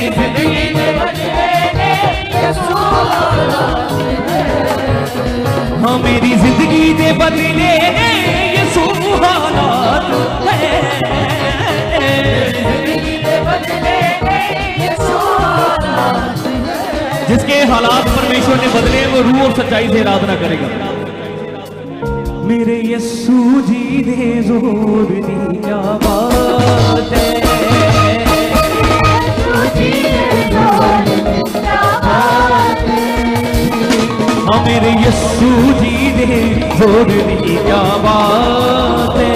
जिंदगी दे बदले ने यसू हालात है। हाँ मेरी जिंदगी दे बदले ने यसू हालात है। जिंदगी दे बदले ने यसू हालात है। जिसके हालात परमेश्वर ने बदले वो रूह और सच्चाई से आराधना करेगा। मेरे यस्सू जी दे जोर दी क्या बात है। हाँ मेरे यस्सू जी दे जोर दी क्या बात है।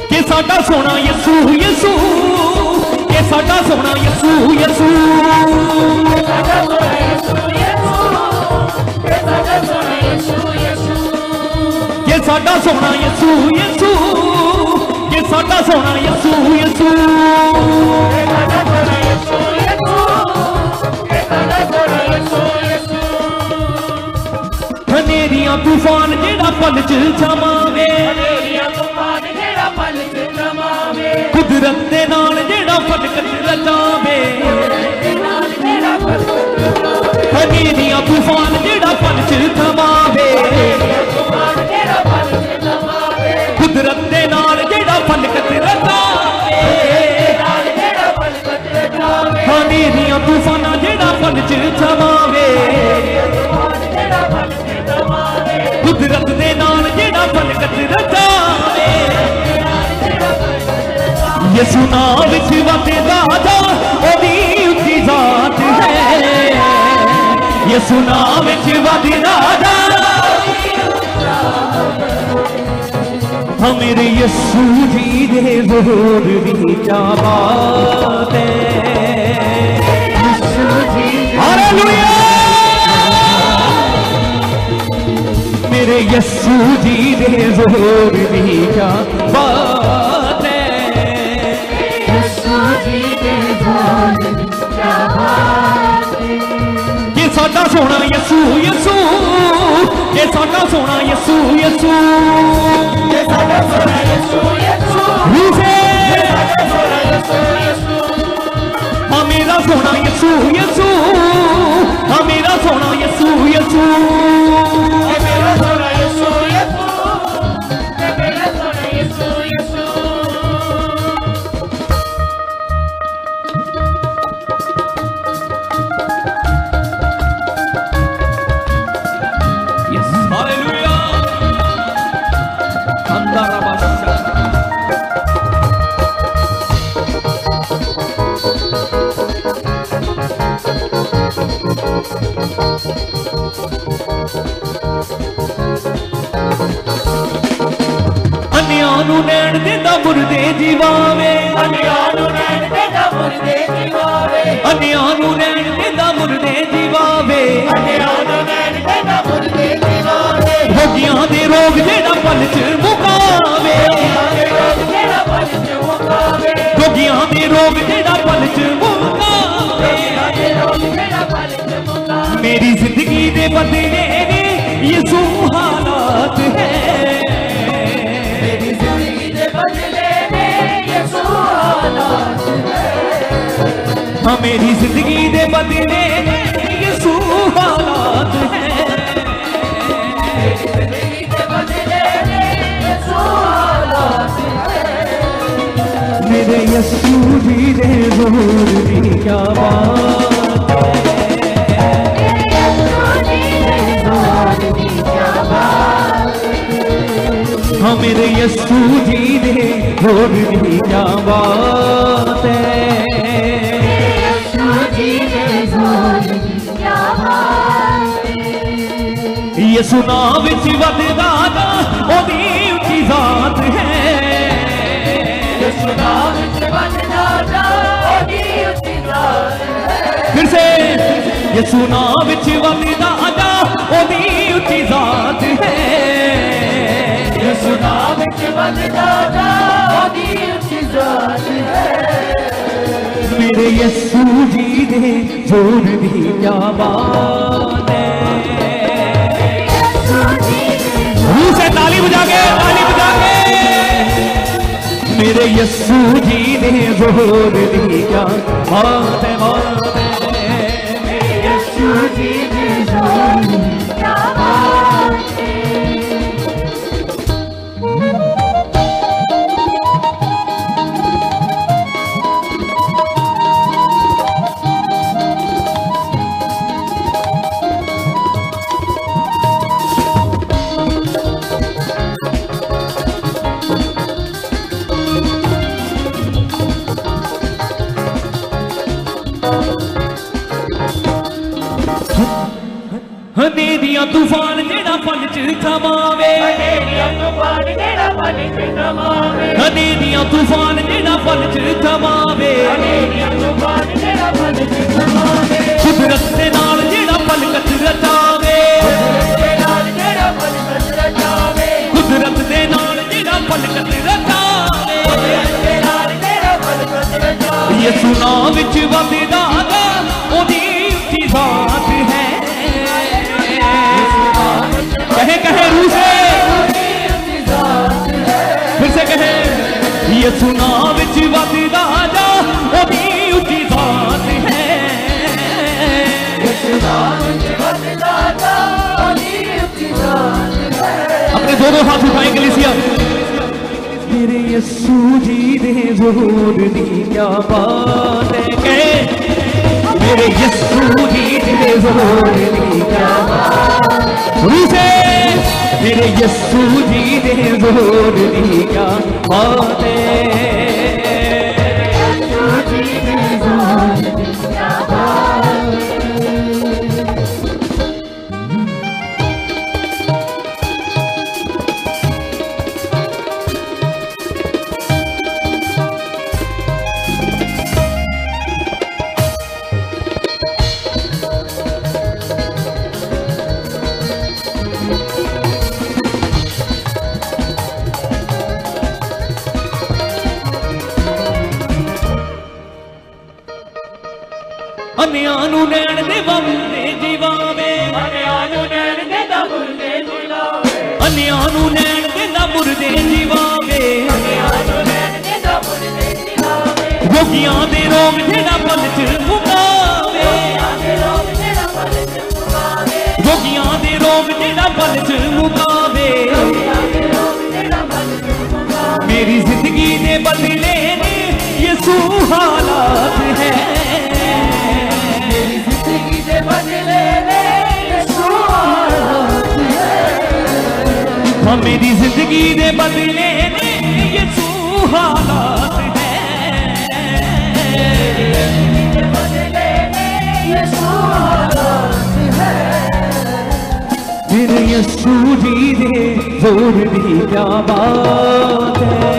कि साडा सोना यस्सू यस्सू, कि साडा सोना यस्सू यस्सू, कि साडा सोना यस्सू यस्सू, कि साडा सोना यस्सू यस्सू। हनेरियां तूफान जेड़ा पल च जमावे, कुदरत दे नाल जेड़ा फटकत रचावे। हनेरियां तूफान जेड़ा पल च थमावे, कुदरत दे नाल जेड़ा फटकत रचावे। हनेरियां तूफाना जेड़ा पल च थमावे, कुदरत दे नाल जेड़ा फटकत रचावे। यसू नाम विच वसदा जा ओदी उच्ची जात है। यसू नाम विच वसदा जा, हाँ मेरे यस्सू जी दे जोर दी क्या बात है। हालेलुया मेरे यस्सू जी दे जोर दी क्या बात है। कि साडा सोना यस्सू यस्सू, कि साडा सोना यस्सू यस्सू, कि साडा सोना यस्सू यस्सू। हाँ मेरा सोना यस्सू यस्सू, हाँ मेरा सोना यस्सू यस्सू, मेरा सोना यस्सू यस्सू, मेरा सोना यस्सू यस्सू। अन्यानू नैन देता मुर्दे जीवावे, अन्यानू नैन देता मुर्दे जीवावे, अन्यानू नैन देता मुर्दे जीवावे, अन्यानू नैन देता मुर्दे जीवावे। रोगियां दे रोग जेड़ा पल च मुकावे, रोगियां दे रोग जेड़ा पल च मुकावे। मेरी जिंदगी दे बदले ने यसू हालात है। मेरी जिंदगी दे बदले ने यसू हालात है। हाँ मेरी जिंदगी दे बदले ने यसू हालात है। मेरी जिंदगी दे बदले ने यसू हालात है। मेरे यस्सू जी दे जोर दी क्या बात है। हाँ मेरे यस्सू जी दे जोर दी क्या बात है। यसू नाम विच वसदा जा ओदी उच्ची जात है। यसू नाम विच वसदा जा ओदी उच्ची जात है। फिर से यसू नाम विच वसदा जा ओदी उच्ची जात है। यसू नाम विच वसदा जा ओदी उच्ची जात है। मेरे यस्सू जी दे जोर दी क्या बात है। रूह से ताली बजा के, ताली बजा के। मेरे यस्सू जी ने जोर दी क्या बात है, बात है। मेरे यस्सू जी ने जोर दी क्या बात है। हनेरियां तूफान जेड़ा पल च थमावे, हनेरियां तूफान जेड़ा पल च थमावे, हनेरियां तूफान जेड़ा पल च थमावे, हनेरियां तूफान जेड़ा पल च थमावे। कुदरत दे नाल जेड़ा पलकत रचावे, कुदरत दे नाल जेड़ा पलकत रचावे, कुदरत दे नाल जेड़ा पलकत रचावे, कुदरत दे नाल जेड़ा पलकत रचावे। यसू नाम विच वसदा दा ओदी उच्ची जात है। कहे कहे रूह से, फिर से कहे यसू नाम विच वसदा जा ओदी उच्ची जात है। यसू नाम विच वसदा जा ओदी उच्ची जात है। अपने दोनों हाथ उठाएं कलीसिया। मेरे यसू जी दे जोर दी क्या बात है। कहे मेरे यस्सू जी दे जोर दी क्या बात है। मेरे यस्सू जी दे जोर दी क्या बात है। यस्सू जी दे जोर दी क्या बात अन्यानू नैन दे बबुले जीवावे, अन्यानू नैन दे बबुले जीवावे, अन्यानू नैन दे बबुले जीवावे, अन्यानू नैन दे बबुले जीवावे। रोगियां दे रोग जेड़ा पल च मुकावे, रोगियां दे रोग जेड़ा पल च मुकावे। मेरी जिंदगी दे बदले ने यसू हालात है। मेरी जिंदगी दे बदले ने यसू हालात है। मेरे यसू जी दे जोर दी क्या बात है।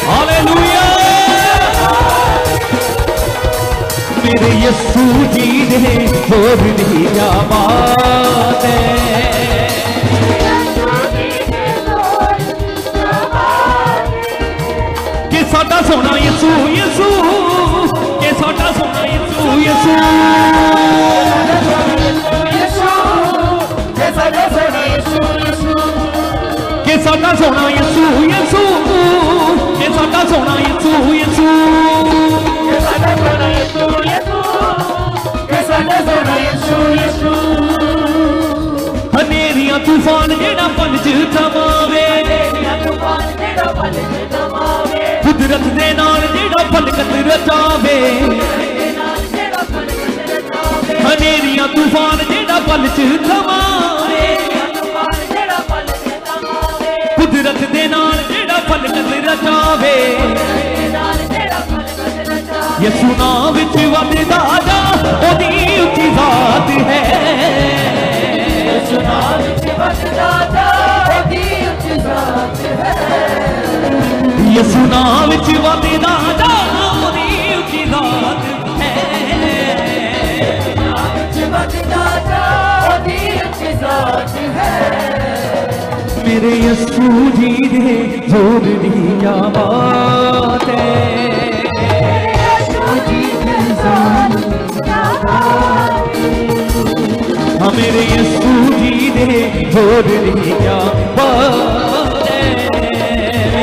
हालेलुया। मेरे यसू जी दे जोर दी क्या बात है। साडा सोना यसू यसू के साडा सोना यसू यसू के साडा सोना यसू यसू के साडा सोना यसू यसू के साडा सोना यसू यसू के साडा सोना यसू यसू के साडा सोना यसू यसू। हनेरियां तूफान जेड़ा पल च थमावे, कुदरत दे नाल जेड़ा पलकत रचावे, हनेरियां तूफान जेड़ा पल च थमावे, कुदरत दे नाल जेड़ा पलकत रचावे। यसू नाम विच वसदा जा ओदी उच्ची जात है। यसू नाम विच वसदा जा ओदी उच्ची जात है। यसू नाम विच वसदा जा ओदी उच्ची जात है। मेरे यसू जी दे जोर दी क्या बात है। हाँ मेरे यसू जी दे जोर दी क्या बात है।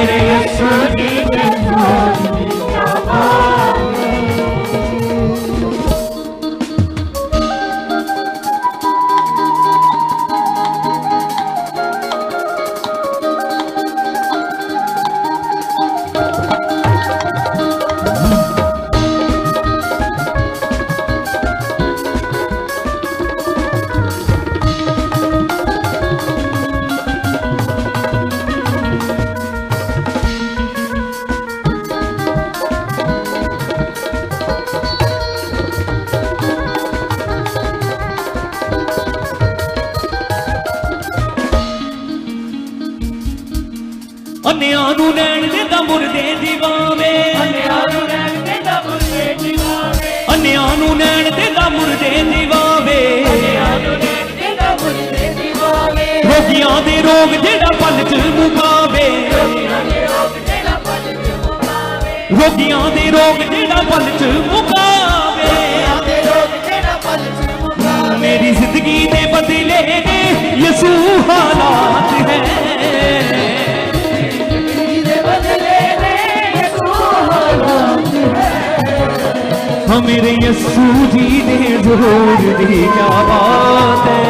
अन्नियां नूं नैण देंदा मुर्दे जीवावे, अन्नियां नूं नैण देंदा मुर्दे जीवावे, अन्नियां नूं नैण देंदा मुर्दे जीवावे, अन्नियां नूं नैण देंदा मुर्दे जीवावे, रोगियां दे रोग जेड़ा पल च मुकावे, रोगियां दे रोग जेड़ा पल च मुकावे, रोगियां दे रोग जेड़ा पल च मुकावे, मेरी जिंदगी ने बदले ने यसू हालात है, हाँ मेरे यसू जी ने जोर दी क्या बात है,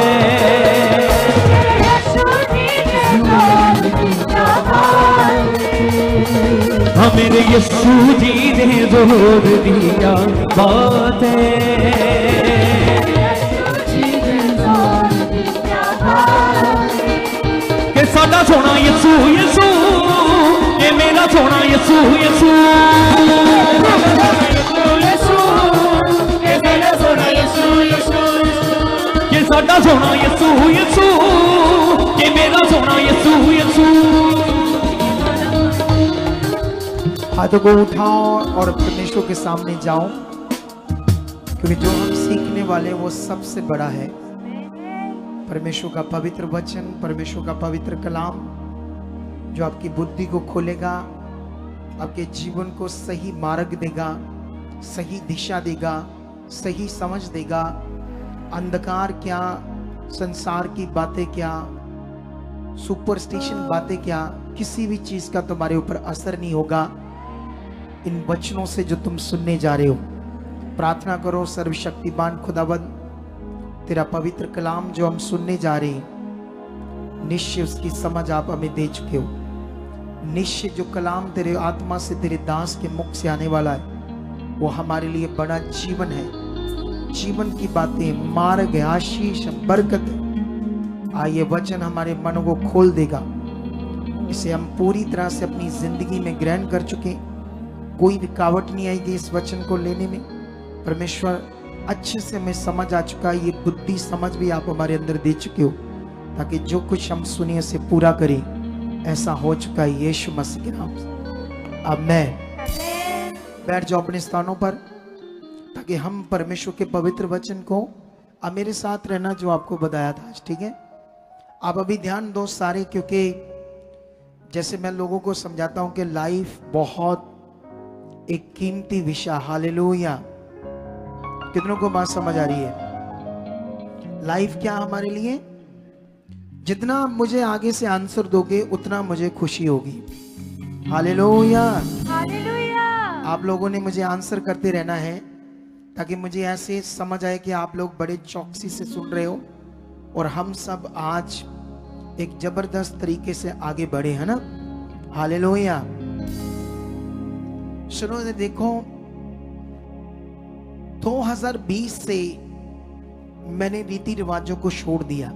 हाँ मेरे यसू जी ने जोर दी क्या बात है, के साडा सोना यसू यसू, ये मेरा सोना यसू यसू, ये साडा सोना यसू यसू, ये मेरा सोना यसू यसू। हाथों को उठाओ और परमेश्वर के सामने जाओ, क्योंकि जो हम सीखने वाले वो सबसे बड़ा है। परमेश्वर का पवित्र वचन, परमेश्वर का पवित्र कलाम जो आपकी बुद्धि को खोलेगा, आपके जीवन को सही मार्ग देगा, सही दिशा देगा, सही समझ देगा। अंधकार क्या, संसार की बातें क्या, सुपरस्टिशन बातें क्या, किसी भी चीज का तुम्हारे ऊपर असर नहीं होगा इन वचनों से जो तुम सुनने जा रहे हो। प्रार्थना करो, सर्वशक्तिमान खुदावंद तेरा पवित्र कलाम जो हम सुनने जा रहे हैं, निश्चय उसकी समझ आप हमें दे चुके हो। निश्चय जो कलाम तेरे आत्मा से, तेरे दास के मुख से आने वाला है, वो हमारे लिए बड़ा जीवन है, जीवन की बातें, मार्ग है, आशीष, बरकत है। आइए वचन हमारे मन को खोल देगा, इसे हम पूरी तरह से अपनी जिंदगी में ग्रहण कर चुके। कोई रुकावट नहीं आएगी इस वचन को लेने में। परमेश्वर अच्छे से हमें समझ आ चुका है, ये बुद्धि समझ भी आप हमारे अंदर दे चुके हो, ताकि जो कुछ हम सुने उसे पूरा करें। ऐसा हो चुका है यीशु मसीह के नाम से, आमीन। बैठ जाओ अपने स्थानों पर, ताकि हम परमेश्वर के पवित्र वचन को, अब मेरे साथ रहना जो आपको बताया था आज, ठीक है। आप अभी ध्यान दो सारे, क्योंकि जैसे मैं लोगों को समझाता हूं कि लाइफ बहुत एक कीमती विषय। हालेलुया। कितनों को बात समझ आ रही है? लाइफ क्या हमारे लिए, जितना मुझे आगे से आंसर दोगे उतना मुझे खुशी होगी। हालेलुया। आप लोगों ने मुझे आंसर करते रहना है, ताकि मुझे ऐसे समझ आए कि आप लोग बड़े चौकसी से सुन रहे हो और हम सब आज एक जबरदस्त तरीके से आगे बढ़े, है ना। हालेलुया। सुनो, देखो 2020 से मैंने रीति रिवाजों को छोड़ दिया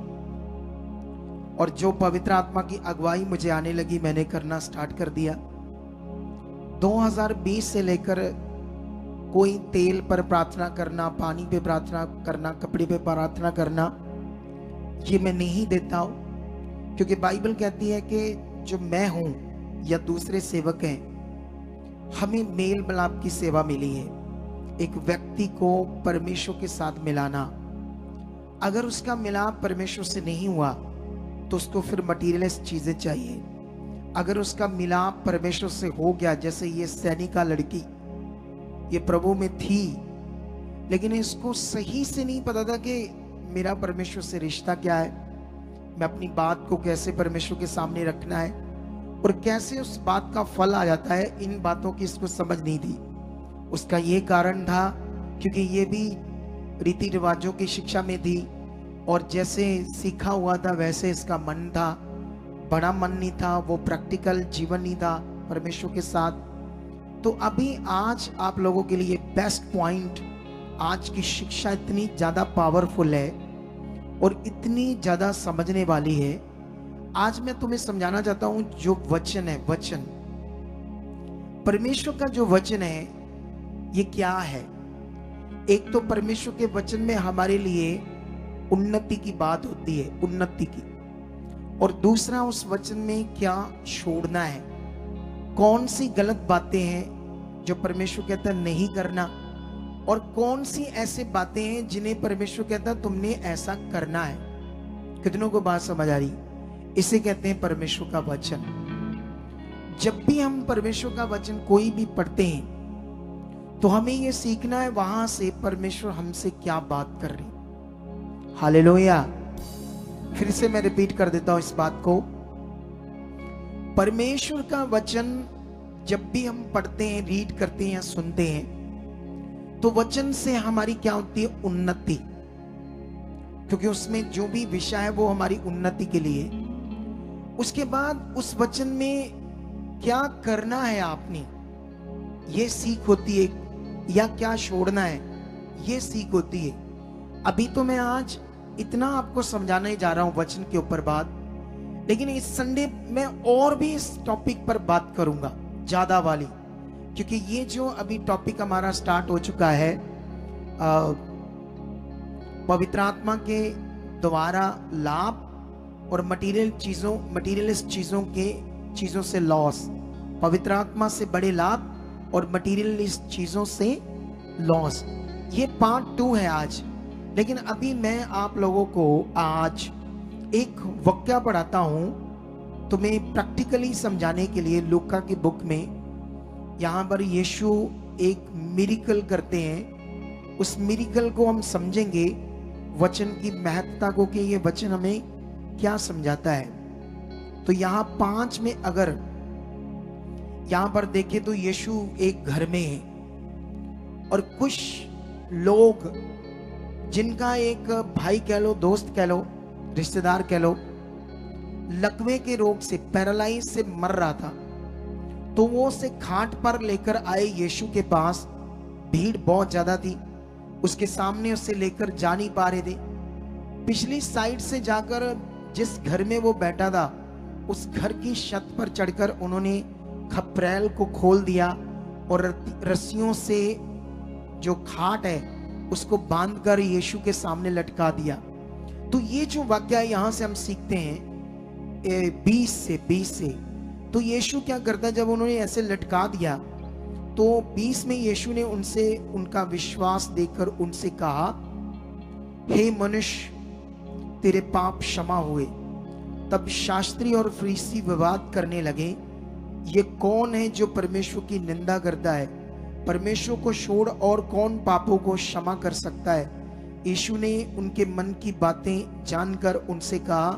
और जो पवित्र आत्मा की अगुवाई मुझे आने लगी मैंने करना स्टार्ट कर दिया। 2020 से लेकर कोई तेल पर प्रार्थना करना, पानी पे प्रार्थना करना, कपड़े पे प्रार्थना करना, ये मैं नहीं देता हूं, क्योंकि बाइबल कहती है कि जो मैं हूं या दूसरे सेवक हैं, हमें मेल मिलाप की सेवा मिली है। एक व्यक्ति को परमेश्वर के साथ मिलाना। अगर उसका मिलाप परमेश्वर से नहीं हुआ तो उसको फिर मटीरियलिस्ट चीजें चाहिए। अगर उसका मिलाप परमेश्वर से हो गया, जैसे ये सैनिका लड़की, ये प्रभु में थी, लेकिन इसको सही से नहीं पता था कि मेरा परमेश्वर से रिश्ता क्या है, मैं अपनी बात को कैसे परमेश्वर के सामने रखना है और कैसे उस बात का फल आ जाता है, इन बातों की इसको समझ नहीं थी। उसका ये कारण था क्योंकि ये भी रीति रिवाजों की शिक्षा में थी और जैसे सीखा हुआ था वैसे इसका मन था, बड़ा मन नहीं था, वो प्रैक्टिकल जीवन नहीं था परमेश्वर के साथ। तो अभी आज आप लोगों के लिए बेस्ट पॉइंट, आज की शिक्षा इतनी ज़्यादा पावरफुल है और इतनी ज़्यादा समझने वाली है। आज मैं तुम्हें समझाना चाहता हूं जो वचन है, वचन परमेश्वर का जो वचन है ये क्या है। एक तो परमेश्वर के वचन में हमारे लिए उन्नति की बात होती है, उन्नति की। और दूसरा उस वचन में क्या छोड़ना है, कौन सी गलत बातें हैं जो परमेश्वर कहता है नहीं करना, और कौन सी ऐसी बातें हैं जिन्हें परमेश्वर कहता है तुमने ऐसा करना है। कितनों को बात समझ आ रही? इसे कहते हैं परमेश्वर का वचन। जब भी हम परमेश्वर का वचन कोई भी पढ़ते हैं तो हमें यह सीखना है वहां से परमेश्वर हमसे क्या बात कर रही। हालेलुया। फिर से मैं रिपीट कर देता हूं इस बात को। परमेश्वर का वचन जब भी हम पढ़ते हैं, रीड करते हैं या सुनते हैं, तो वचन से हमारी क्या होती है? उन्नति। क्योंकि उसमें जो भी विषय है वो हमारी उन्नति के लिए। उसके बाद उस वचन में क्या करना है आपने, ये सीख होती है, या क्या छोड़ना है, ये सीख होती है। अभी तो मैं आज इतना आपको समझाना ही जा रहा हूं वचन के ऊपर बात, लेकिन इस संडे मैं और भी इस टॉपिक पर बात करूंगा, ज्यादा वाली, क्योंकि ये जो अभी टॉपिक हमारा स्टार्ट हो चुका है पवित्र आत्मा के द्वारा लाभ और मटीरियलिस्ट चीजों से लॉस, पवित्र आत्मा से बड़े लाभ और मटीरियलिस्ट चीजों से लॉस, ये पार्ट 2 है आज। लेकिन अभी मैं आप लोगों को आज एक वाक्य पढ़ाता हूं तुम्हें प्रैक्टिकली समझाने के लिए। लूका की बुक में यहां पर यीशु एक मिरेकल करते हैं, उस मिरेकल को हम समझेंगे, वचन की महत्ता को, कि ये वचन हमें क्या समझाता है। तो यहां 5 में अगर यहां पर देखें तो यीशु एक घर में है और कुछ लोग जिनका एक भाई कह लो, दोस्त कह लो, रिश्तेदार कह लो, लकवे के रोग से, पैरालाइज से मर रहा था, तो वो उसे खाट पर लेकर आए यीशु के पास। भीड़ बहुत ज्यादा थी, उसके सामने उसे लेकर जा नहीं पा रहे थे। पिछली साइड से जाकर जिस घर में वो बैठा था उस घर की छत पर चढ़कर उन्होंने खपरेल को खोल दिया और रस्सियों से जो खाट है उसको बांधकर यीशु के सामने लटका दिया। तो ये जो वाक्य यहां से हम सीखते हैं 20 से तो यीशु क्या करता, जब उन्होंने ऐसे लटका दिया तो 20 में यीशु ने उनसे उनका विश्वास देखकर उनसे कहा, हे मनुष्य, तेरे पाप क्षमा हुए। तब शास्त्री और फरीसी विवाद करने लगे, ये कौन है जो परमेश्वर की निंदा करता है? परमेश्वर को छोड़ और कौन पापों को क्षमा कर सकता है? यीशु ने उनके मन की बातें जानकर उनसे कहा,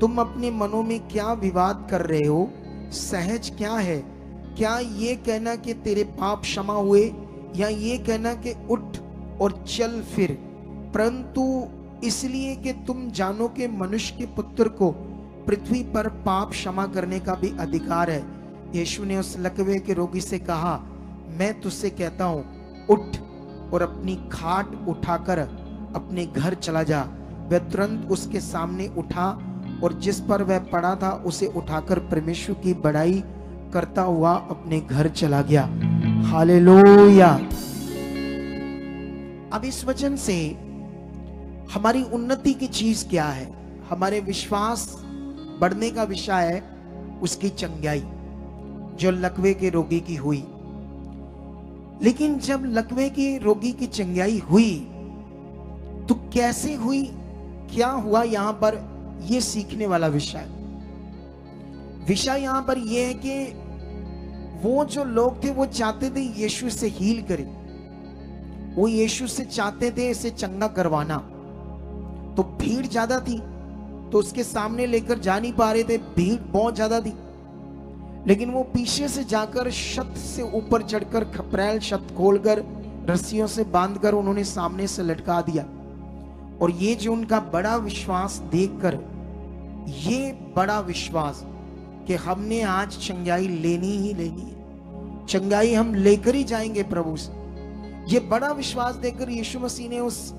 तुम अपने मनों में क्या विवाद कर रहे हो? सहज क्या है, क्या ये कहना कि तेरे पाप क्षमा हुए, या ये कहना कि उठ और चल फिर? परंतु इसलिए कि तुम जानो कि मनुष्य के पुत्र को पृथ्वी पर पाप क्षमा करने का भी अधिकार है। यीशु ने उस लकवे के रोगी से कहा, मैं तुझसे कहता हूं, उठ और अपनी खाट उठाकर अपने घर चला जा। वह तुरंत उसके सामने उठा और जिस पर वह पड़ा था उसे उठाकर परमेश्वर की बड़ाई करता हुआ अपने घर चला गया। हालेलुया। अब इस वचन से हमारी उन्नति की चीज क्या है? हमारे विश्वास बढ़ने का विषय है उसकी चंगाई जो लकवे के रोगी की हुई। लेकिन जब लकवे के रोगी की चंगाई हुई तो कैसे हुई, क्या हुआ, यहां पर यह सीखने वाला विषय यहां पर यह है कि वो जो लोग थे वो चाहते थे यीशु से हील करे, वो यीशु से चाहते थे इसे चंगा करवाना। तो भीड़ ज्यादा थी तो उसके सामने लेकर जा नहीं पा रहे थे, भीड़ बहुत ज्यादा थी। लेकिन वो पीछे से जाकर छत से ऊपर चढ़कर खपरेल छत खोलकर रस्सियों से बांधकर उन्होंने सामने से लटका दिया। और ये जो उनका बड़ा विश्वास देखकर, ये बड़ा विश्वास कि हमने आज चंगाई लेनी ही लेनी है, चंगाई हम लेकर ही जाएंगे प्रभु से, ये बड़ा विश्वास देखकर यीशु मसीह ने उस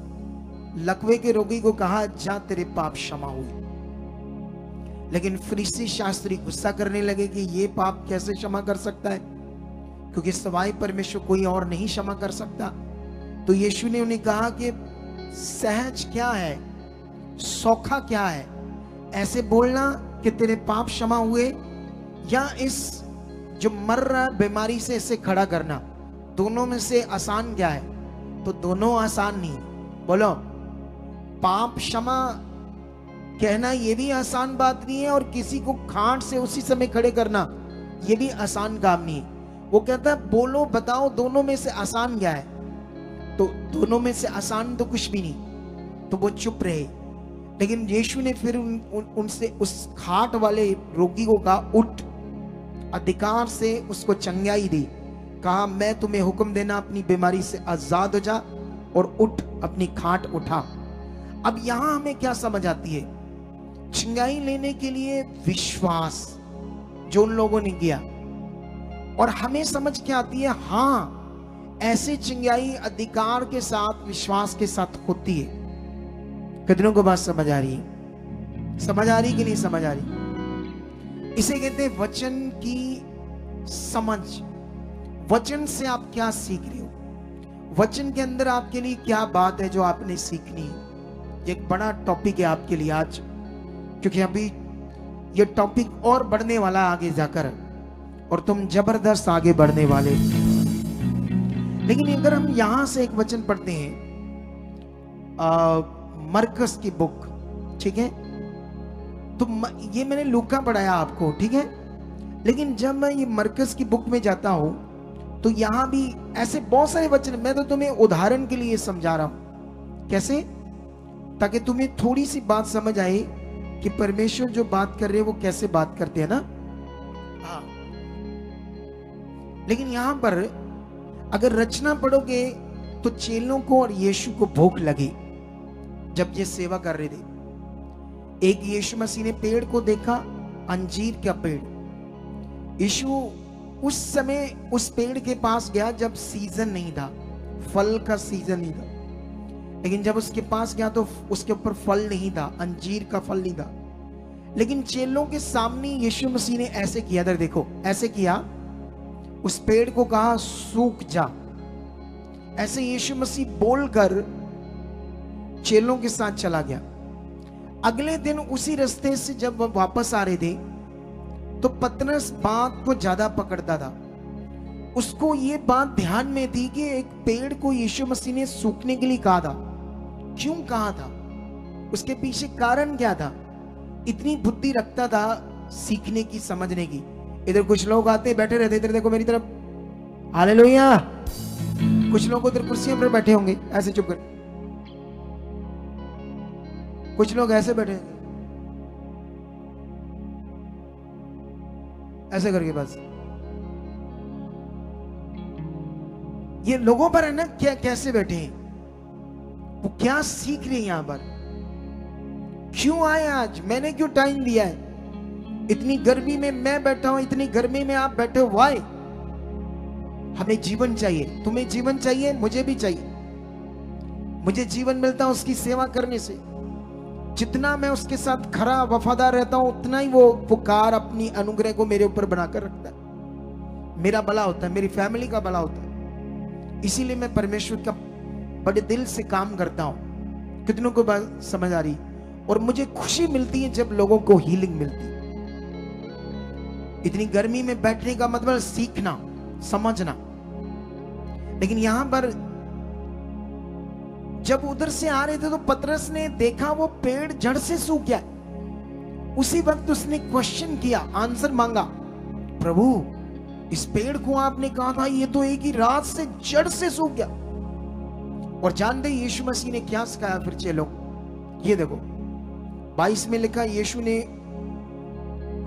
लकवे के रोगी को कहा, जा तेरे पाप क्षमा हुए। लेकिन फरीसी शास्त्री गुस्सा करने लगे कि ये पाप कैसे क्षमा कर सकता है, क्योंकि सिवाय परमेश्वर कोई और नहीं क्षमा कर सकता। तो यीशु ने उन्हें कहा कि सहज क्या है, सौखा क्या है, ऐसे बोलना कि तेरे पाप क्षमा हुए, या इस जो मर रहा है बीमारी से इसे खड़ा करना, दोनों में से आसान क्या है? तो दोनों आसान नहीं। बोलो, पाप क्षमा कहना ये भी आसान बात नहीं है, और किसी को खाट से उसी समय खड़े करना ये भी आसान काम नहीं है। वो कहता है बोलो बताओ दोनों में से आसान क्या है? तो दोनों में से आसान तो कुछ भी नहीं। तो वो चुप रहे। लेकिन यीशु ने फिर उनसे उस खाट वाले रोगी को कहा, उठ, अधिकार से उसको चंगाई दी। कहा मैं तुम्हें हुक्म देना, अपनी बीमारी से आजाद हो जा और उठ, अपनी खाट उठा। अब यहां हमें क्या समझ आती है? चंगाई लेने के लिए विश्वास जो उन लोगों ने किया, और हमें समझ क्या आती है? हां, ऐसे चंगाई अधिकार के साथ, विश्वास के साथ होती है। कितनों को बात समझ आ रही है? समझ आ रही कि नहीं समझ आ रही? इसे कहते हैं वचन की समझ। वचन से आप क्या सीख रहे हो? वचन के अंदर आपके लिए क्या बात है जो आपने सीखनी है? एक बड़ा टॉपिक है आपके लिए आज, क्योंकि अभी ये टॉपिक और बढ़ने वाला आगे जाकर, और तुम जबरदस्त आगे बढ़ने वाले। लेकिन अगर हम यहां से एक वचन पढ़ते हैं, मरकस की बुक, ठीक है, तो ये मैंने लूका पढ़ाया आपको, ठीक है, लेकिन जब मैं ये मरकस की बुक में जाता हूं तो यहां भी ऐसे बहुत सारे वचन, मैं तो तुम्हें उदाहरण के लिए समझा रहा हूं। कैसे? ताकि तुम्हें थोड़ी सी बात समझ आए कि परमेश्वर जो बात कर रहे हैं वो कैसे बात करते हैं ना। हाँ, लेकिन यहां पर अगर रचना पढ़ोगे तो चेलों को और यीशु को भूख लगी जब ये सेवा कर रहे थे। एक यीशु मसीह ने पेड़ को देखा, अंजीर का पेड़। यीशु उस समय उस पेड़ के पास गया जब सीजन नहीं था, फल का सीजन नहीं था। लेकिन जब उसके पास गया तो उसके ऊपर फल नहीं था, अंजीर का फल नहीं था। लेकिन चेलों के सामने यीशु मसीह ने ऐसे किया, इधर देखो, ऐसे किया, उस पेड़ को कहा सूख जा। ऐसे यीशु मसीह बोलकर चेलों के साथ चला गया। अगले दिन उसी रास्ते से जब वह वापस आ रहे थे तो पतरस बात को ज्यादा पकड़ता था। उसको ये बात ध्यान में थी कि एक पेड़ को यीशु मसीह ने सूखने के लिए कहा था। क्यों कहा था? उसके पीछे कारण क्या था? इतनी बुद्धि रखता था सीखने की, समझने की। इधर कुछ लोग आते बैठे रहते, इधर देखो मेरी तरफ, हालेलुया। कुछ लोग उधर कुर्सियों पर बैठे होंगे ऐसे चुप कर, कुछ लोग ऐसे बैठे ऐसे करके, बस ये लोगों पर है ना, क्या कैसे बैठे हैं, वो क्या सीख रहे हैं यहां पर, क्यों आए आज, मैंने क्यों टाइम दिया है, इतनी गर्मी में मैं बैठा हूं, इतनी गर्मी में आप बैठे हो, वाई? हमें जीवन चाहिए, तुम्हें जीवन चाहिए, मुझे भी चाहिए। मुझे जीवन मिलता है उसकी सेवा करने से। जितना मैं उसके साथ खरा वफादार रहता हूं उतना ही वो पुकार अपनी अनुग्रह को मेरे ऊपर बनाकर रखता है। मेरा भला होता है, मेरी फैमिली का भला होता है। इसीलिए मैं परमेश्वर का बड़े दिल से काम करता हूं। कितनों को बात समझ आ रही? और मुझे खुशी मिलती है जब लोगों को हीलिंग मिलती है। इतनी गर्मी में बैठने का मतलब सीखना, समझना। लेकिन यहां पर जब उधर से आ रहे थे तो पतरस ने देखा वो पेड़ जड़ से सूख गया। उसी वक्त उसने क्वेश्चन किया, आंसर मांगा, प्रभु इस पेड़ को आपने कहा था ये तो एक ही रात से जड़ से सूख गया। और जानते यीशु मसीह ने क्या सिखाया फिर चेलों? ये देखो 22 में लिखा, यीशु ने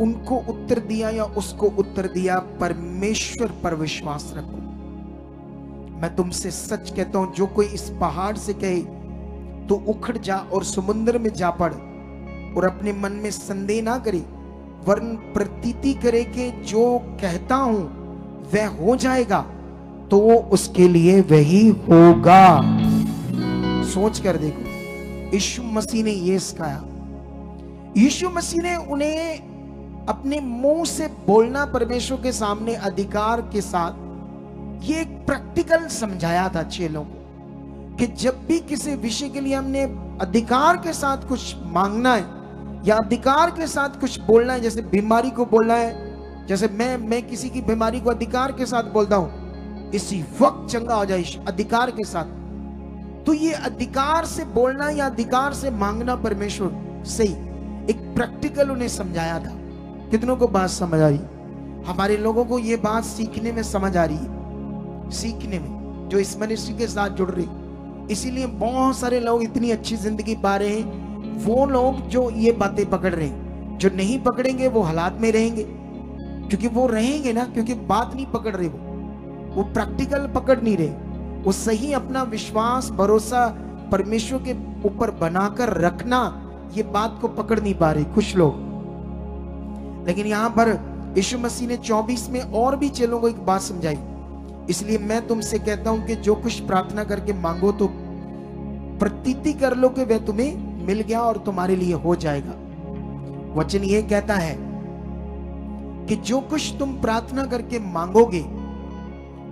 उनको उत्तर दिया या उसको उत्तर दिया, परमेश्वर पर विश्वास रखो। मैं तुमसे सच कहता हूं, जो कोई इस पहाड़ से कहे तो उखड़ जा और समुद्र में जा पड़, और अपने मन में संदेह ना करे, वरन प्रतीति करे कि जो कहता हूं वह हो जाएगा, तो वो उसके लिए वही होगा। सोच कर देखो, यीशु मसीह ने यह सिखाया। यीशु मसीह ने उन्हें अपने मुंह से बोलना परमेश्वर के सामने अधिकार के साथ, ये एक प्रैक्टिकल समझाया था चेलों को कि जब भी किसी विषय के लिए हमने अधिकार के साथ कुछ मांगना है, या अधिकार के साथ कुछ बोलना है, जैसे बीमारी को बोलना है, जैसे मैं किसी की बीमारी को अधिकार के साथ बोलता हूं, इसी वक्त चंगा हो जाए अधिकार के साथ। तो ये अधिकार से बोलना या अधिकार से मांगना परमेश्वर से एक प्रैक्टिकल उन्हें समझाया था। कितनों को बात समझ आ रही? हमारे लोगों को ये बात सीखने में समझ आ रही है, सीखने में, जो इस मिनिस्ट्री के साथ जुड़ रही। इसीलिए बहुत सारे लोग इतनी अच्छी जिंदगी पा रहे हैं। वो लोग जो ये बातें पकड़ रहे हैं, जो नहीं पकड़ेंगे वो हालात में रहेंगे, क्योंकि वो रहेंगे ना, क्योंकि बात नहीं पकड़ रहे, वो प्रैक्टिकल पकड़ नहीं रहे, वो सही अपना विश्वास भरोसा परमेश्वर के ऊपर बनाकर रखना, ये बात को पकड़ नहीं पा रहे कुछ लोग। लेकिन यहां पर यीशु मसीह ने 24 में और भी चेलों को एक बात समझाई। इसलिए मैं तुमसे कहता हूं कि जो कुछ प्रार्थना करके मांगो तो प्रतीति कर लो कि वह तुम्हें मिल गया और तुम्हारे लिए हो जाएगा। वचन ये कहता है कि जो कुछ तुम प्रार्थना करके मांगोगे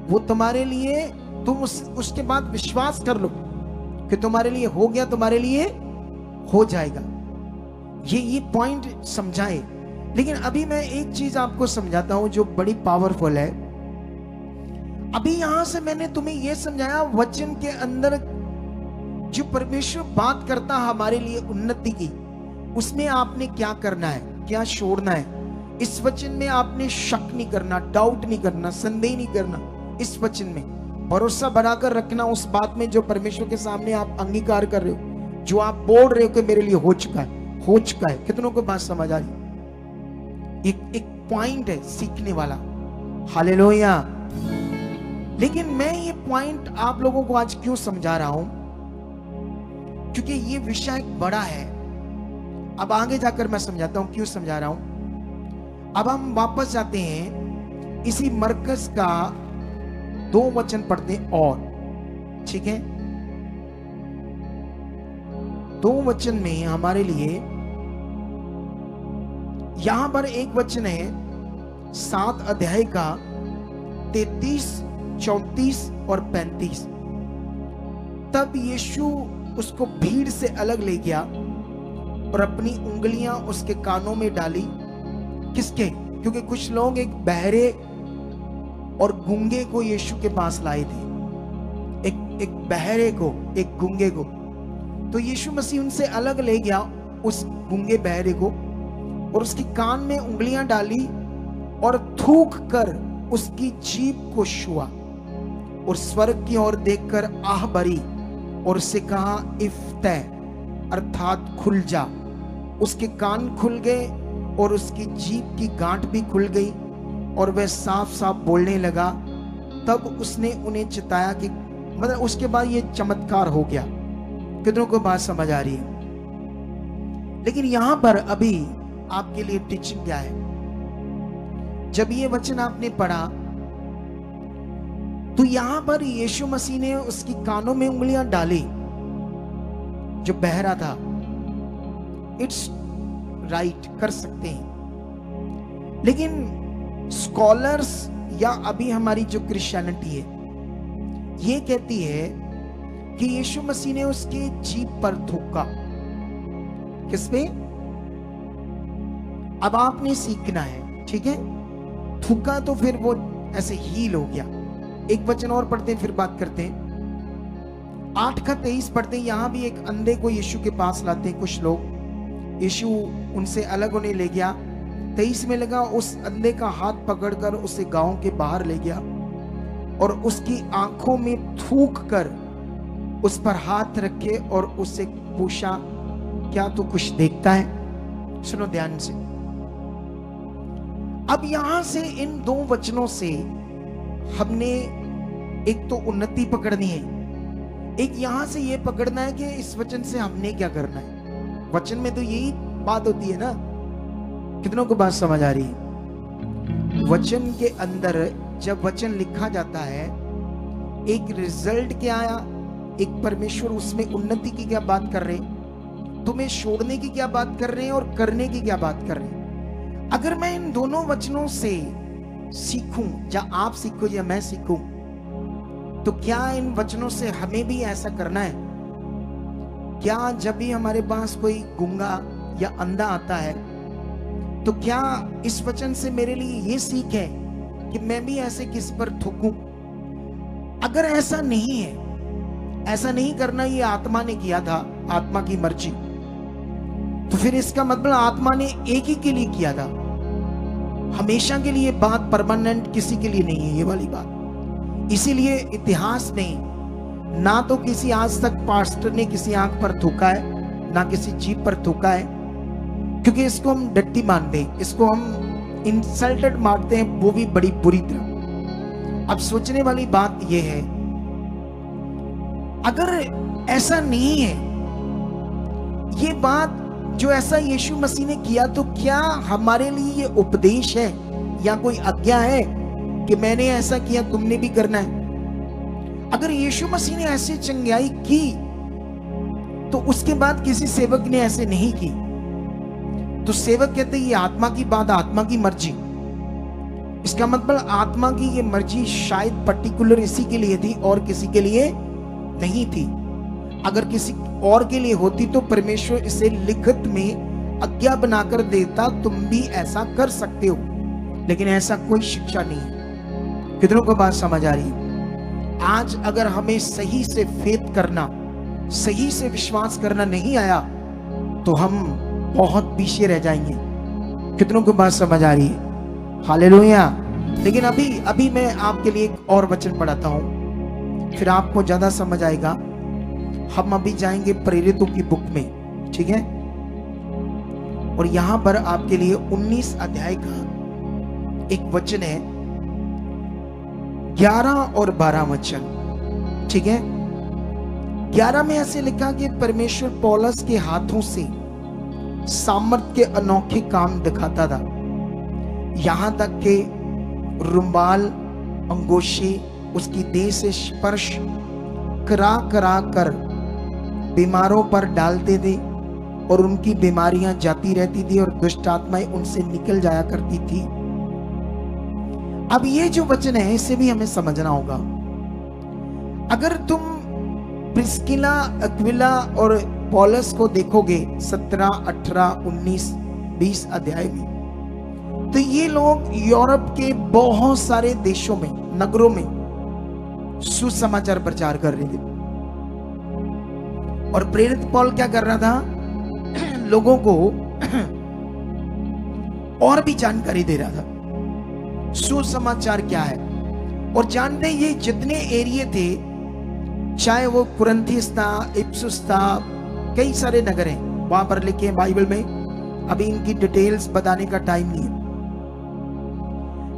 वो तुम्हारे लिए, तुम उसके बाद विश्वास कर लो कि तुम्हारे लिए हो गया, तुम्हारे लिए हो जाएगा। ये पॉइंट समझाए। लेकिन अभी मैं एक चीज आपको समझाता हूं जो बड़ी पावरफुल है। अभी यहां से मैंने तुम्हें यह समझाया, वचन के अंदर जो परमेश्वर बात करता हमारे लिए उन्नति की, उसमें आपने क्या करना है, क्या छोड़ना है। इस वचन में आपने शक नहीं करना, डाउट नहीं करना, संदेह नहीं करना। इस वचन में भरोसा बनाकर रखना उस बात में जो परमेश्वर के सामने आप अंगीकार कर रहे हो, जो आप बोल रहे हो कि मेरे लिए हो चुका है, हो चुका है। कितनों को बात समझ आ रही? एक पॉइंट है सीखने वाला। हालेलुया। लेकिन मैं ये पॉइंट आप लोगों को आज क्यों समझा रहा हूं, क्योंकि ये विषय एक बड़ा है। अब आगे जाकर मैं समझाता हूं क्यों समझा रहा हूं। अब हम वापस जाते हैं इसी मरकज का 2 वचन पढ़ते हैं और, ठीक है। 2 वचन में हमारे लिए यहां पर एक वचन है 7 अध्याय का 33, 34 और 35। तब यीशु उसको भीड़ से अलग ले गया और अपनी उंगलियां उसके कानों में डाली। किसके? क्योंकि कुछ लोग एक बहरे और गूंगे को यीशु के पास लाए थे, एक बहरे को, एक गूंगे को। तो यीशु मसीह उनसे अलग ले गया उस गूंगे बहरे को और उसकी कान में उंगलियां डाली और थूक कर उसकी जीभ को छुआ और स्वर्ग की ओर देखकर आह भरी और उससे कहा इफ्तह, अर्थात खुल जा। उसके कान खुल गए और उसकी जीभ की गांठ भी खुल गई और वह साफ साफ बोलने लगा। तब उसने उन्हें चिताया कि, मतलब उसके बाद ये चमत्कार हो गया। कितनों को बात समझ आ रही है? लेकिन यहां पर अभी आपके लिए टीचिंग क्या है। जब ये वचन आपने पढ़ा तो यहां पर यीशु मसीह ने उसकी कानों में उंगलियां डाली जो बहरा था। इट्स राइट, कर सकते हैं। लेकिन स्कॉलर्स या अभी हमारी जो क्रिश्चियनिटी है ये कहती है कि यीशु मसीह ने उसके जीभ पर थूका। किस पे? अब आपने सीखना है, ठीक है। थूका तो फिर वो ऐसे हील हो गया। एक वचन और पढ़ते हैं फिर बात करते हैं। 8 का 23 पढ़ते हैं। यहां भी एक अंधे को यीशु के पास लाते हैं कुछ लोग। यीशु उनसे अलग होने ले गया। 23 में लगा, उस अंधे का हाथ पकड़कर उसे गांव के बाहर ले गया और उसकी आंखों में थूक कर उस पर हाथ रखे और उससे पूछा, क्या तू कुछ देखता है? सुनो ध्यान से। अब यहां से इन 2 वचनों से हमने एक तो उन्नति पकड़नी है, एक यहां से ये पकड़ना है कि इस वचन से हमने क्या करना है। वचन में तो यही बात होती है ना। कितनों को बात समझ आ रही है? वचन के अंदर जब वचन लिखा जाता है, एक रिजल्ट क्या आया, एक परमेश्वर उसमें उन्नति की क्या बात कर रहे हैं, तुम्हें छोड़ने की क्या बात कर रहे हैं और करने की क्या बात कर रहे हैं। अगर मैं इन दोनों वचनों से सीखूं, या आप सीखो या मैं सीखूं, तो क्या इन वचनों से हमें भी ऐसा करना है? क्या जब भी हमारे पास कोई गूंगा या अंधा आता है, तो क्या इस वचन से मेरे लिए ये सीख है कि मैं भी ऐसे किसी पर थूकूं? अगर ऐसा नहीं है, ऐसा नहीं करना ये आत्मा ने किया था, आत्मा की मर्जी, तो फिर इसका मतलब आत्मा ने एक ही के लिए किया था, हमेशा के लिए बात परमानेंट किसी के लिए नहीं है ये वाली बात। इसीलिए इतिहास ने ना तो किसी आज तक पास्टर ने किसी आंख पर थूका है, ना किसी जीभ पर थूका है, क्योंकि इसको हम डट्टी मानते हैं, इसको हम इंसल्टेड मानते हैं, वो भी बड़ी बुरी तरह। अब सोचने वाली बात यह है, अगर ऐसा नहीं है ये बात जो ऐसा यीशु मसीह ने किया, तो क्या हमारे लिए ये उपदेश है या कोई आज्ञा है कि मैंने ऐसा किया तुमने भी करना है? अगर यीशु मसीह ने ऐसी चंगाई की तो उसके बाद किसी सेवक ने ऐसे नहीं की, तो सेवक कहते ये आत्मा की बात, आत्मा की मर्जी। इसका मतलब आत्मा की ये मर्जी शायद पर्टिकुलर इसी के लिए थी और किसी के लिए नहीं थी। अगर किसी और के लिए होती तो परमेश्वर इसे लिखित में आज्ञा बनाकर देता, तुम भी ऐसा कर सकते हो, लेकिन ऐसा कोई शिक्षा नहीं है। कितनों को बात समझ आ रही है? आज अगर हमें सही से फेथ करना, सही से विश्वास करना नहीं आया तो हम बहुत पीछे रह जाएंगे। कितनों को बात समझ आ रही है? हालेलुया। लेकिन अभी मैं आपके लिए एक और वचन पढ़ाता हूं, फिर आपको ज्यादा समझ आएगा। हम अभी जाएंगे प्रेरितों की बुक में, ठीक है? और यहां पर आपके लिए 19 अध्याय का एक वचन है, 11 और 12 वचन, ठीक है? 11 में ऐसे लिखा कि परमेश्वर पौलुस के हाथों से सामर्थ के अनोखे काम दिखाता था, यहां तक के रुमाल अंगोछे उसकी देह से स्पर्श करा करा कर बीमारों पर डालते थे और उनकी बीमारियां जाती रहती थी और दुष्ट आत्माएं उनसे निकल जाया करती थी। अब ये जो वचन है इसे भी हमें समझना होगा। अगर तुम प्रिस्किला, अक्विला और पौलुस को देखोगे 17, 18, 19, 20 अध्याय में, तो ये लोग यूरोप के बहुत सारे देशों में, नगरों में सुसमाचार प्रचार कर रहे थे। और प्रेरित पौल क्या कर रहा था? लोगों को और भी जानकारी दे रहा था सुसमाचार क्या है। और जानते ये जितने एरिया थे, चाहे वो कुरिन्थियस था, इफिसुस था, कई सारे नगर हैं वहां पर लिखे हैं बाइबल में, अभी इनकी डिटेल्स बताने का टाइम नहीं है।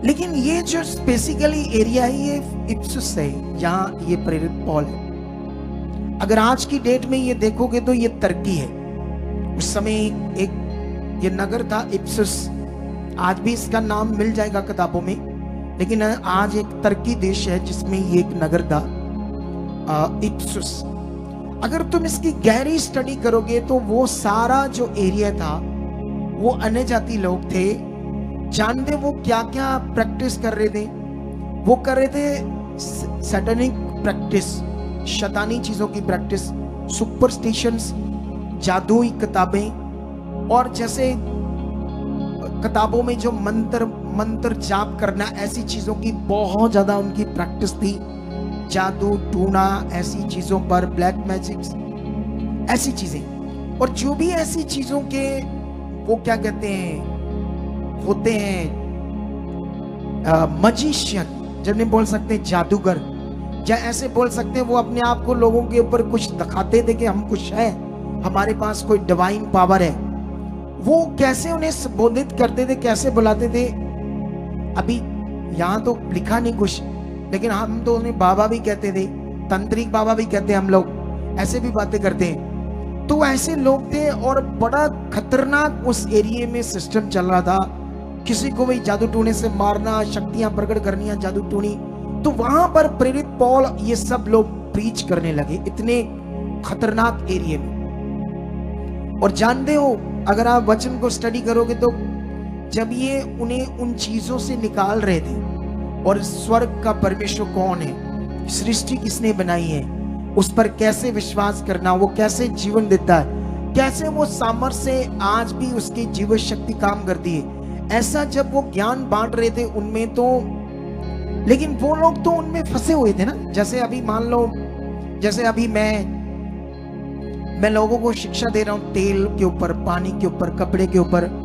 लेकिन ये जो स्पेसिफिकली एरिया है ये इफिसुस है, जहां ये प्रेरित पौल है। अगर आज की डेट में ये देखोगे तो ये तुर्की है। उस समय एक ये नगर था इफिसुस, आज भी इसका नाम मिल जाएगा किताबों में, लेकिन आज एक तुर्की देश है जिसमें ये एक नगर था इफिसुस। अगर तुम इसकी गहरी स्टडी करोगे तो वो सारा जो एरिया था वो अन्य जाति लोग थे। जानते वो क्या क्या प्रैक्टिस कर रहे थे? वो कर रहे थे सैटानिक प्रैक्टिस, शैतानी चीजों की प्रैक्टिस, सुपरस्टिशंस, जादुई किताबें, और जैसे किताबों में जो मंत्र जाप करना, ऐसी चीजों की बहुत ज्यादा उनकी प्रैक्टिस थी। जादू टूना, ऐसी चीजों पर, ब्लैक मैजिक्स, ऐसी चीजें। और जो भी ऐसी चीजों के वो क्या कहते हैं होते हैं, मजिशियन, जिन्हें बोल सकते हैं जादूगर, या ऐसे बोल सकते हैं वो अपने आप को लोगों के ऊपर कुछ दिखाते थे कि हम कुछ है, हमारे पास कोई डिवाइन पावर है। वो कैसे उन्हें संबोधित करते थे, कैसे बुलाते थे, अभी यहाँ तो लिखा नहीं कुछ, लेकिन हम तो उन्हें बाबा भी कहते थे, तंत्रिक बाबा भी कहते हैं हम लोग, ऐसे भी बातें करते हैं। तो ऐसे लोग थे और बड़ा खतरनाक उस एरिया में सिस्टम चल रहा था। किसी को भी जादू टूने से मारना, शक्तियां प्रकट करनी, जादू टूनी। तो वहां पर प्रेरित पौल ये सब लोग प्रीच करने लगे इतने खतरनाक एरिया में। और जानते हो, अगर आप वचन को स्टडी करोगे तो जब ये उन्हें उन चीजों से निकाल रहे थे, और स्वर्ग का परमेश्वर कौन है, सृष्टि किसने बनाई है, उस पर कैसे विश्वास करना, वो कैसे जीवन देता है, कैसे वो सामर्थ्य से आज भी उसकी जीवन शक्ति काम करती है। ऐसा जब वो ज्ञान बांट रहे थे उनमें तो, लेकिन वो लोग तो उनमें फंसे हुए थे ना। जैसे अभी मान लो, जैसे अभी मैं लोगों को शिक्षा दे रहा हूं तेल के ऊपर, पानी के ऊपर, कपड़े के ऊपर,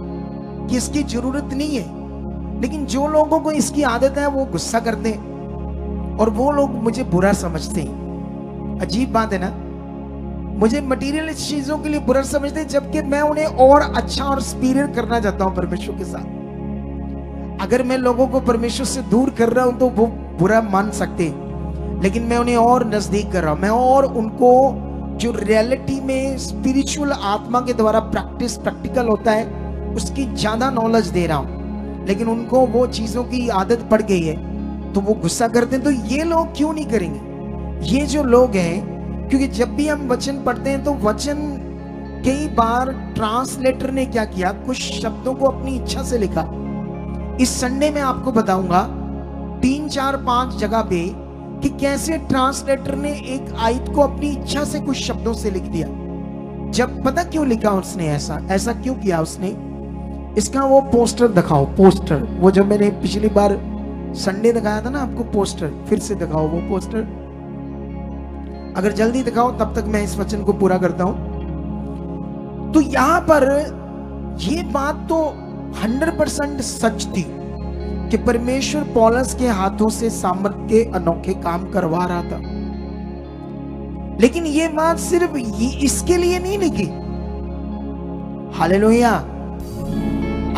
कि इसकी जरूरत नहीं है। लेकिन जो लोगों को इसकी आदत है वो गुस्सा करते हैं और वो लोग मुझे बुरा समझते हैं। अजीब बात है ना, मुझे मटीरियलिस्ट चीजों के लिए बुरा समझते हैं, जबकि मैं उन्हें और अच्छा और सुपीरियर करना चाहता हूं परमेश्वर के साथ। अगर मैं लोगों को परमेश्वर से दूर कर रहा हूं तो वो बुरा मान सकते, लेकिन मैं उन्हें और नजदीक कर रहा हूं। मैं और उनको जो रियलिटी में स्पिरिचुअल आत्मा के द्वारा प्रैक्टिकल होता है उसकी ज्यादा नॉलेज दे रहा हूं। लेकिन उनको वो चीजों की आदत पड़ गई है तो वो गुस्सा करते हैं। तो ये लोग क्यों नहीं करेंगे? ये जो लोग हैं, क्योंकि जब भी हम वचन पढ़ते हैं तो वचन कई बार ट्रांसलेटर ने क्या किया, कुछ शब्दों को अपनी इच्छा से लिखा। इस संडे में आपको बताऊंगा 3, 4, 5 जगह पे कि कैसे ट्रांसलेटर ने एक आयत को अपनी इच्छा से कुछ शब्दों से लिख दिया। जब पता क्यों लिखा उसने, ऐसा क्यों किया उसने? इसका वो पोस्टर दिखाओ, पोस्टर वो जो मैंने पिछली बार संडे दिखाया था ना आपको पोस्टर, फिर से दिखाओ वो पोस्टर। अगर जल्दी दिखाओ तब तक मैं इस वचन को पूरा करता हूं। तो यहां पर ये बात तो 100% सच थी कि परमेश्वर पौलुस के हाथों से सामर्थ्य के अनोखे काम करवा रहा था। लेकिन ये बात सिर्फ इसके लिए नहीं लिखी। हालेलुया।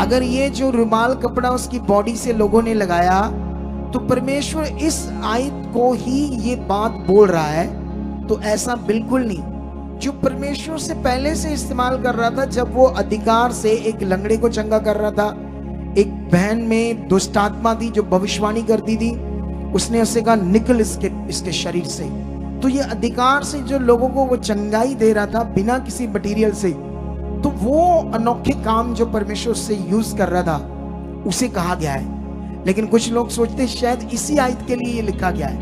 अगर ये जो रुमाल कपड़ा उसकी बॉडी से लोगों ने लगाया तो परमेश्वर इस आयत को ही ये बात बोल रहा है, तो ऐसा बिल्कुल नहीं। जो परमेश्वर से पहले से इस्तेमाल कर रहा था, जब वो अधिकार से एक लंगड़े को चंगा कर रहा था, एक बहन में दुष्ट आत्मा थी जो भविष्यवाणी करती थी, उसने उससे कहा निकल इसके शरीर से। तो ये अधिकार से जो लोगों को वो चंगाई दे रहा था बिना किसी मटेरियल से, तो वो अनोखे काम जो परमेश्वर से यूज कर रहा था उसे कहा गया है। लेकिन कुछ लोग सोचते शायद इसी आयत के लिए ये लिखा गया है।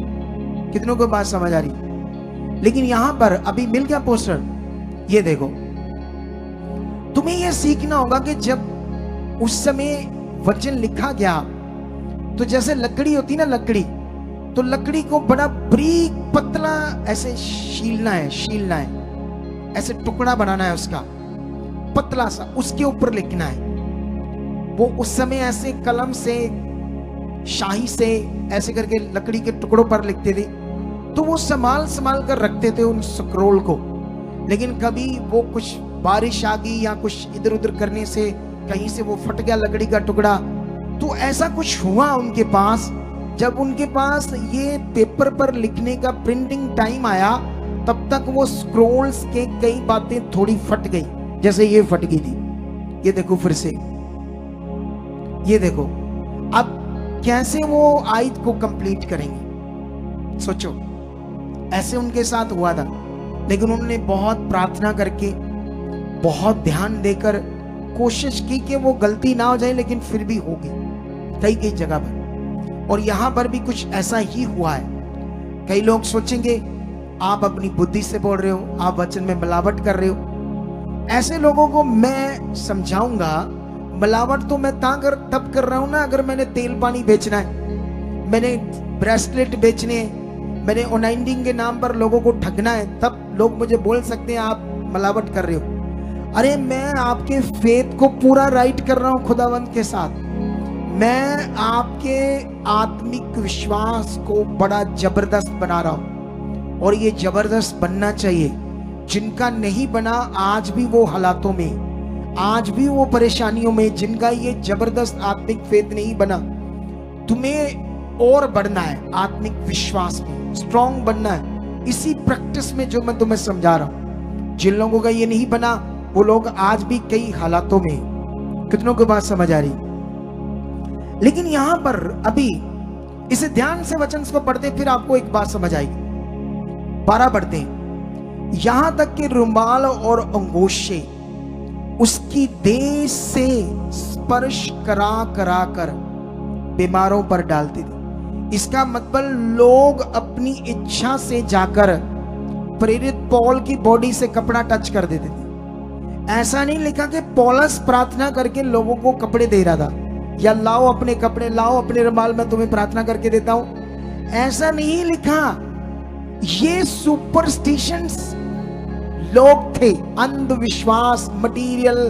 कितनों को बात समझ आ रही? लेकिन यहां पर अभी मिल गया पोस्टर, ये देखो। तुम्हें ये सीखना होगा कि जब उस समय वचन लिखा गया तो जैसे लकड़ी होती ना, लकड़ी, तो लकड़ी को बड़ा बारीक पतला ऐसे छीलना है, ऐसे टुकड़ा बनाना है उसका पतला सा, उसके ऊपर लिखना है। वो उस समय ऐसे कलम से, शाही से ऐसे करके लकड़ी के टुकड़ों पर लिखते थे। तो वो संभाल कर रखते थे उन स्क्रोल को। लेकिन कभी वो कुछ बारिश आ गई या कुछ इधर उधर करने से कहीं से वो फट गया लकड़ी का टुकड़ा, तो ऐसा कुछ हुआ उनके पास। जब उनके पास ये पेपर पर लिखने का प्रिंटिंग टाइम आया, तब तक वो स्क्रोल्स के कई बातें थोड़ी फट गई, जैसे ये फट गई थी। ये देखो फिर से, ये देखो। अब कैसे वो आयत को कंप्लीट करेंगे? सोचो, ऐसे उनके साथ हुआ था। लेकिन उन्होंने बहुत प्रार्थना करके, बहुत ध्यान देकर कोशिश की कि वो गलती ना हो जाए, लेकिन फिर भी हो गई कई जगह पर। और यहां पर भी कुछ ऐसा ही हुआ है। कई लोग सोचेंगे आप अपनी बुद्धि से बोल रहे हो, आप वचन में मिलावट कर रहे हो। ऐसे लोगों को मैं समझाऊंगा, मिलावट तो मैं तब कर रहा हूं ना, अगर मैंने तेल पानी बेचना है, मैंने ब्रेसलेट बेचने हैं, मैंने ओनाइंडिंग के नाम पर लोगों को ठगना है, तब लोग मुझे बोल सकते हैं आप मिलावट कर रहे हो। अरे मैं आपके फेथ को पूरा राइट कर रहा हूं खुदावंत के साथ। मैं आपके आत्मिक विश्वास को बड़ा जबरदस्त बना रहा हूं, और ये जबरदस्त बनना चाहिए। जिनका नहीं बना आज भी वो हालातों में, आज भी वो परेशानियों में, जिनका ये जबरदस्त आत्मिक फेथ नहीं बना, तुम्हें और बढ़ना है आत्मिक विश्वास में, स्ट्रॉन्ग बनना है इसी प्रैक्टिस में जो मैं तुम्हें समझा रहा हूं। जिन लोगों का ये नहीं बना वो लोग आज भी कई हालातों में, कितनों को बात समझ आ रही? लेकिन यहां पर अभी इसे ध्यान से वचन को पढ़ते, फिर आपको एक बात समझ आएगी। 12 पढ़ते हैं, यहां तक कि रुमाल और अंगोछे उसकी देह से स्पर्श करा कर बीमारों पर डालती थी। इसका मतलब लोग अपनी इच्छा से जाकर प्रेरित पौल की बॉडी से कपड़ा टच कर देते थे। ऐसा नहीं लिखा कि पौलुस प्रार्थना करके लोगों को कपड़े दे रहा था, या लाओ अपने कपड़े, लाओ अपने रुमाल, मैं तुम्हें प्रार्थना करके देता हूं। ऐसा नहीं लिखा। ये सुपरस्टिशंस लोग थे, अंधविश्वास, मटीरियल,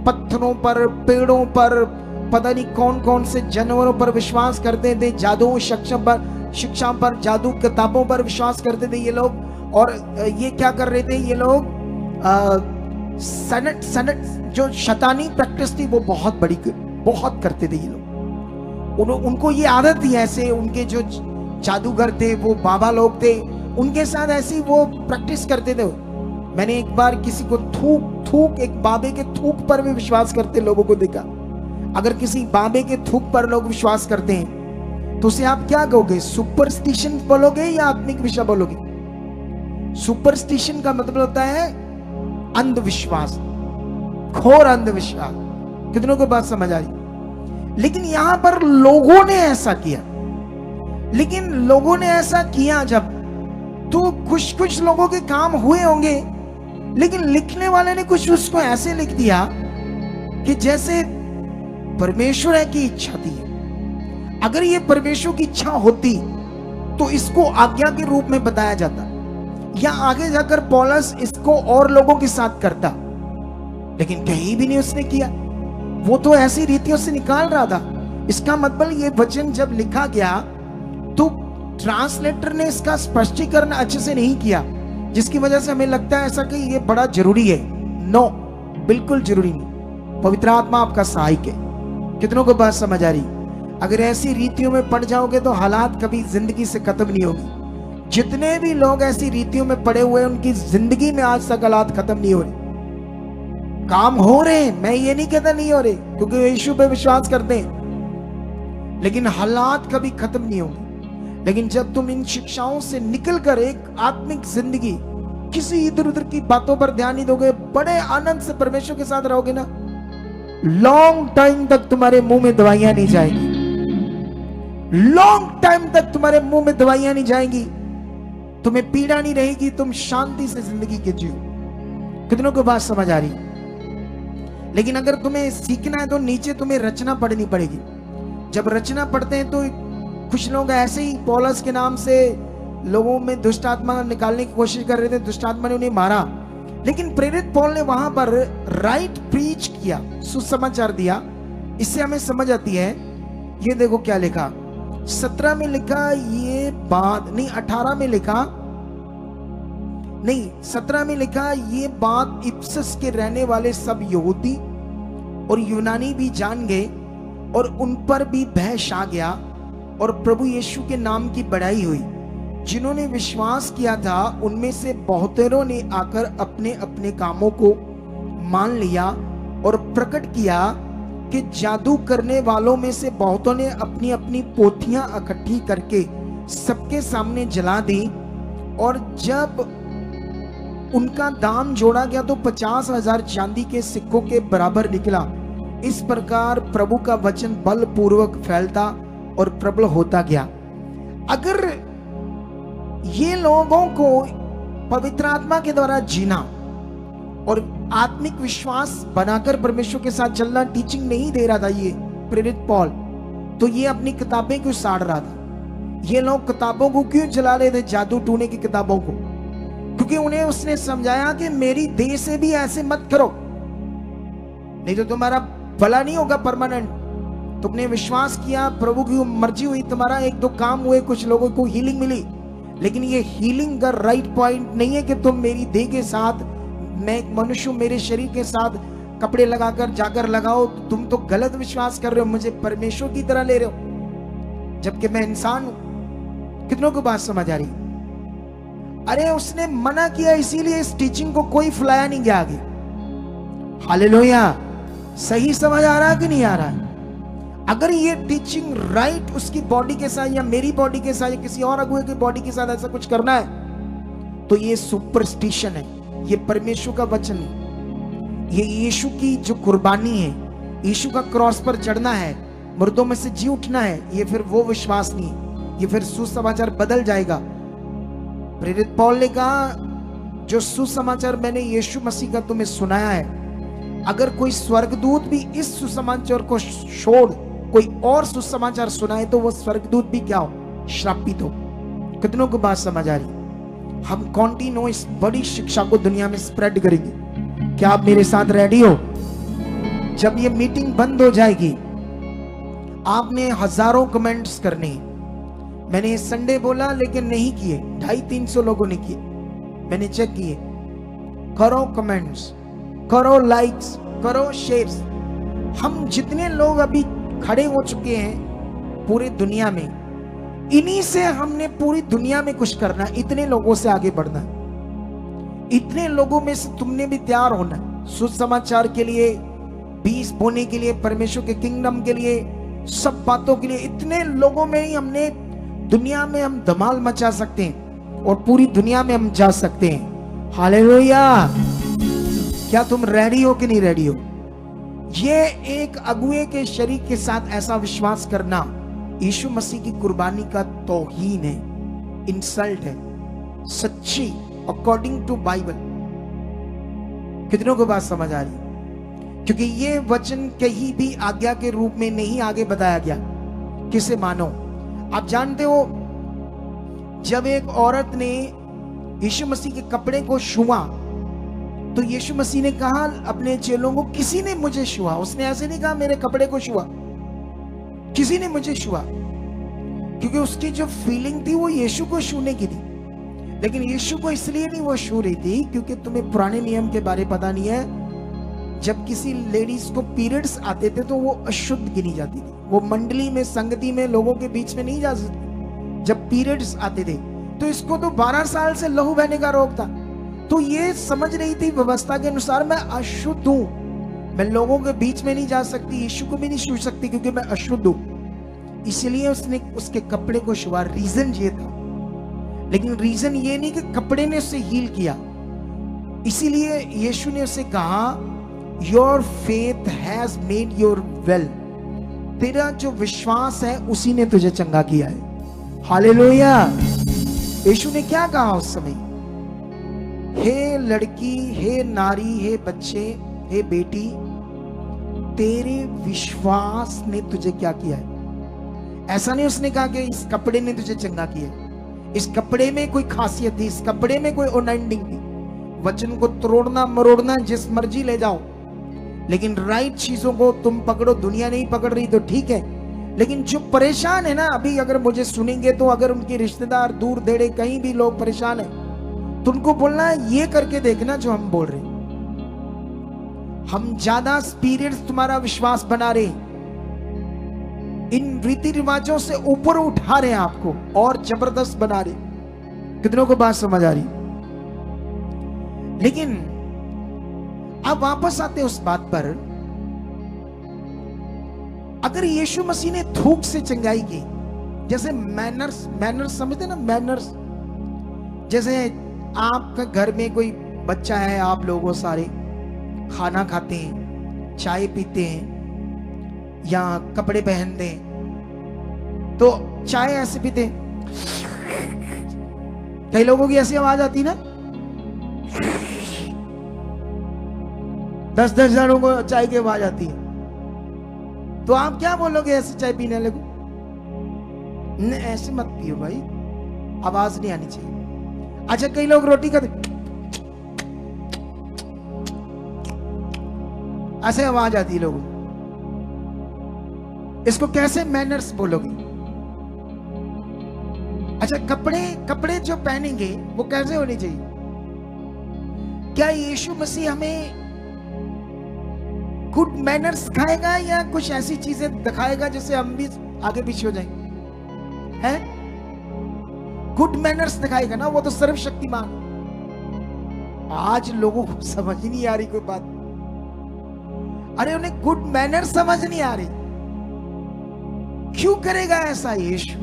पत्थरों पर, पेड़ों पर, पता नहीं कौन कौन से जानवरों पर विश्वास करते थे, जादू शिक्षा पर, जादू किताबों पर विश्वास करते थे ये लोग। और ये क्या कर रहे थे ये लोग, सनट जो शैतानी प्रैक्टिस थी वो बहुत करते थे ये लोग। उनको ये आदत थी, ऐसे उनके जो जादूगर थे, वो बाबा लोग थे, उनके साथ ऐसी वो प्रैक्टिस करते थे। मैंने एक बार किसी को थूक एक बाबे के थूक पर भी विश्वास करते लोगों को देखा। अगर किसी बाबे के थूक पर लोग विश्वास करते हैं तो उसे आप क्या कहोगे, सुपरस्टिशन बोलोगे या आत्मिक विषय बोलोगे? सुपरस्टिशन का मतलब होता है अंधविश्वास, घोर अंधविश्वास। कितनों को बात समझ आ रही? लेकिन यहां पर लोगों ने ऐसा किया, लेकिन लोगों ने ऐसा किया जब, तो कुछ लोगों के काम हुए होंगे, लेकिन लिखने वाले ने कुछ उसको ऐसे लिख दिया कि जैसे परमेश्वर की इच्छा थी। अगर ये परमेश्वर की इच्छा होती तो इसको आज्ञा के रूप में बताया जाता, या आगे जाकर पौलुस इसको और लोगों के साथ करता, लेकिन कहीं भी नहीं उसने किया। वो तो ऐसी रीतियों से निकाल रहा था। इसका मतलब ये वचन जब लिखा गया तो ट्रांसलेटर ने इसका स्पष्टीकरण अच्छे से नहीं किया, जिसकी वजह से हमें लगता है ऐसा कि ये बड़ा जरूरी है। नो, बिल्कुल जरूरी नहीं। पवित्र आत्मा आपका सहायक है। कितनों को बात समझ आ रही? अगर ऐसी रीतियों में पड़ जाओगे तो हालात कभी जिंदगी से खत्म नहीं होगी। जितने भी लोग ऐसी रीतियों में पड़े हुए हैं उनकी जिंदगी में आज तक हालात खत्म नहीं हो रहे। काम हो रहे हैं, मैं ये नहीं कहता नहीं हो रहे, क्योंकि यीशु पे विश्वास करते हैं, लेकिन हालात कभी खत्म नहीं होंगे। लेकिन जब तुम इन शिक्षाओं से निकलकर एक आत्मिक जिंदगी, किसी इधर उधर की बातों पर ध्यान नहीं दोगे, बड़े आनंद से परमेश्वर के साथ रहोगे ना, लॉन्ग टाइम तक तुम्हारे मुंह में दवाइयां नहीं जाएंगी। लॉन्ग टाइम तक तुम्हारे मुंह में दवाइयां नहीं जाएंगी, तुम्हें पीड़ा नहीं रहेगी, तुम शांति से जिंदगी के जियो। कितनों को बात समझ आ रही? लेकिन अगर तुम्हें सीखना है तो नीचे तुम्हें रचना पढ़नी पड़ेगी। जब रचना पढ़ते हैं तो कुछ लोग ऐसे ही पौलुस के नाम से लोगों में दुष्ट आत्मा निकालने की कोशिश कर रहे थे, दुष्ट आत्मा ने उन्हें मारा, लेकिन प्रेरित पौल ने वहां पर राइट प्रीच किया, सुसमाचार दिया। इससे हमें समझ आती है। ये देखो क्या लिखा, 17 में लिखा ये बात नहीं, 18 में लिखा नहीं, 17 में लिखा ये बात इफिसस के रहने वाले सब यहूदी और यूनानी भी जान गए, और उन पर भी भय छा गया, और प्रभु यीशु के नाम की बड़ाई हुई। जिन्होंने विश्वास किया था उनमें से बहुतेरों ने आकर अपने अपने कामों को मान लिया, और प्रकट किया कि जादू करने वालों में से बहुतों ने अपनी अपनी पोथियां इकट्ठी करके सबके सामने जला दी, और जब उनका दाम जोड़ा गया तो 50,000 चांदी के सिक्कों के बराबर निकला। इस प्रकार प्रभु का वचन बलपूर्वक फैलता और प्रबल होता गया। अगर ये लोगों को पवित्र आत्मा के द्वारा जीना और आत्मिक विश्वास बनाकर परमेश्वर के साथ चलना टीचिंग नहीं दे रहा था ये प्रेरित पौल, तो ये अपनी किताबें क्यों साड़ रहा था? ये लोग किताबों को क्यों जला रहे थे, जादू टूने की किताबों को? क्योंकि उन्हें उसने समझाया कि मेरी देह से भी ऐसे मत करो, नहीं तो तुम्हारा भला नहीं होगा परमानेंट। तुमने विश्वास किया, प्रभु की मर्जी हुई, तुम्हारा एक दो काम हुए, कुछ लोगों को हीलिंग मिली, लेकिन ये हीलिंग का राइट पॉइंट नहीं है कि तुम मेरी देह के साथ, मैं एक मनुष्य मेरे शरीर के साथ कपड़े लगाकर जाकर लगाओ। तुम तो गलत विश्वास कर रहे हो, मुझे परमेश्वर की तरह ले रहे हो, जबकि मैं इंसान हूं। कितनों को बात समझ आ रही? अरे उसने मना किया, इसीलिए इस टीचिंग को कोई फुलाया नहीं गया आगे। हालेलुया! सही समझ आ रहा है कि नहीं आ रहा है? अगर ये टीचिंग राइट उसकी बॉडी के साथ या मेरी बॉडी के साथ या किसी और अगुए की बॉडी के साथ ऐसा कुछ करना है तो ये सुपरस्टिशन है, ये परमेश्वर का वचन है, ये यीशु की जो कुर्बानी है, यीशु का क्रॉस पर चढ़ना है, मुर्दों में से जी उठना है, ये फिर वो विश्वास नहीं, ये फिर सुसमाचार बदल जाएगा। प्रेरित पौल ने कहा जो सुसमाचार मैंने यीशु मसीह का तुम्हें सुनाया है अगर कोई स्वर्गदूत भी इस सुसमाचार को छोड़ कोई और सुसमाचार सुनाए तो वो स्वर्गदूत भी क्या हो, श्रापित हो। कितनों को बात समझ आ रही? हम कंटिन्यू इस बड़ी शिक्षा को दुनिया में स्प्रेड करेंगे। क्या आप मेरे साथ रेडी हो? जब ये मीटिंग बंद हो जाएगी, आपने हजारों कमेंट्स करने। मैंने संडे बोला लेकिन नहीं किए, 250-300 लोगों ने किए, मैंने चेक किए। करो कमेंट्स, करो लाइक्स, करो शेयर्स। हम जितने लोग अभी खड़े हो चुके हैं पूरी दुनिया में, इन्हीं से हमने पूरी दुनिया में कुछ करना, इतने लोगों से आगे बढ़ना, इतने लोगों में से तुमने भी तैयार होना सुसमाचार के लिए, बीज बोने के लिए, परमेश्वर के किंगडम के लिए, सब बातों के लिए। इतने लोगों में ही हमने दुनिया में हम धमाल मचा सकते हैं और पूरी दुनिया में हम जा सकते हैं। हालेलुया। क्या तुम रेडी हो कि नहीं रेडी हो? ये एक अगुए के शरीर के साथ ऐसा विश्वास करना यीशु मसीह की कुर्बानी का तौहीन है, इंसल्ट है, सच्ची अकॉर्डिंग टू बाइबल। कितनों को बात समझ आ रही? क्योंकि ये वचन कहीं भी आज्ञा के रूप में नहीं आगे बताया गया किसे मानो। आप जानते हो, जब एक औरत ने यीशु मसीह के कपड़े को छुआ तो यीशु मसीह ने कहा अपने चेलों को, किसी ने मुझे छुआ। उसने ऐसे नहीं कहा मेरे कपड़े को छुआ, किसी ने मुझे छुआ, क्योंकि उसकी जो फीलिंग थी वो यीशु को छूने की थी। लेकिन यीशु को इसलिए नहीं वो छू रही थी क्योंकि तुम्हें पुराने नियम के बारे पता नहीं है। जब किसी लेडीज को पीरियड्स आते थे तो वो अशुद्ध गिनी जाती थी, वो मंडली में, संगति में, लोगों के बीच में नहीं जा सकती जब पीरियड्स आते थे। तो इसको तो 12 साल से लहू बहने का रोग था, तो ये समझ रही थी व्यवस्था के अनुसार मैं अशुद्ध हूं, मैं लोगों के बीच में नहीं जा सकती, यीशु को भी नहीं छू सकती क्योंकि मैं अशुद्ध हूं। इसलिए उसने उसके कपड़े को छुआ। रीजन ये था, लेकिन रीजन ये नहीं कि कपड़े ने उसे हील किया। इसीलिए यीशु ने उसे कहा your faith has made your well, तेरा जो विश्वास है उसी ने तुझे चंगा किया है। हालेलुया। यीशु ने क्या कहा उस समय? हे लड़की, हे नारी, हे बच्चे, हे बेटी, तेरे विश्वास ने तुझे क्या किया है। ऐसा नहीं उसने कहा कि इस कपड़े ने तुझे चंगा किया, इस कपड़े में कोई खासियत थी, इस कपड़े में कोई अनएंडिंग थी। वचन को तोड़ना मरोड़ना जिस मर्जी ले जाओ, लेकिन राइट चीजों को तुम पकड़ो। दुनिया नहीं पकड़ रही तो ठीक है, लेकिन जो परेशान है ना, अभी अगर मुझे सुनेंगे तो अगर उनके रिश्तेदार दूर देड़े कहीं भी लोग परेशान है तो उनको बोलना है ये करके देखना जो हम बोल रहे हैं। हम ज्यादा स्पिरिट्स तुम्हारा विश्वास बना रहे, इन रीति रिवाजों से ऊपर उठा रहे हैं आपको और जबरदस्त बना रहे। कितनों को बात समझ आ रही? लेकिन अब वापस आते उस बात पर, अगर यीशु मसीह ने थूक से चंगाई की, जैसे मैनर्स समझते ना, मैनर्स, जैसे आपका घर में कोई बच्चा है, आप लोगों सारे खाना खाते हैं, चाय पीते हैं या कपड़े पहनते हैं, तो चाय ऐसे पीते हैं। कई लोगों की ऐसी आवाज आती ना, 10-10 जनों को चाय की आवाज आती है, तो आप क्या बोलोगे ऐसे चाय पीने वाले को? नहीं, ऐसे मत पियो भाई, आवाज नहीं आनी चाहिए। अच्छा, कई लोग रोटी खाते ऐसे आवाज आती है लोगों, इसको कैसे मैनर्स बोलोगे? अच्छा, कपड़े जो पहनेंगे वो कैसे होने चाहिए? क्या यीशु मसीह हमें गुड मैनर्स सिखाएगा या कुछ ऐसी चीजें दिखाएगा जिससे हम भी आगे पीछे हो जाएंगे? हैं? गुड मैनर्स दिखाएगा ना, वो तो सर्वशक्तिमान। आज लोगों को समझ नहीं आ रही कोई बात। अरे उन्हें गुड मैनर्स समझ नहीं आ रही। क्यों करेगा ऐसा यीशु?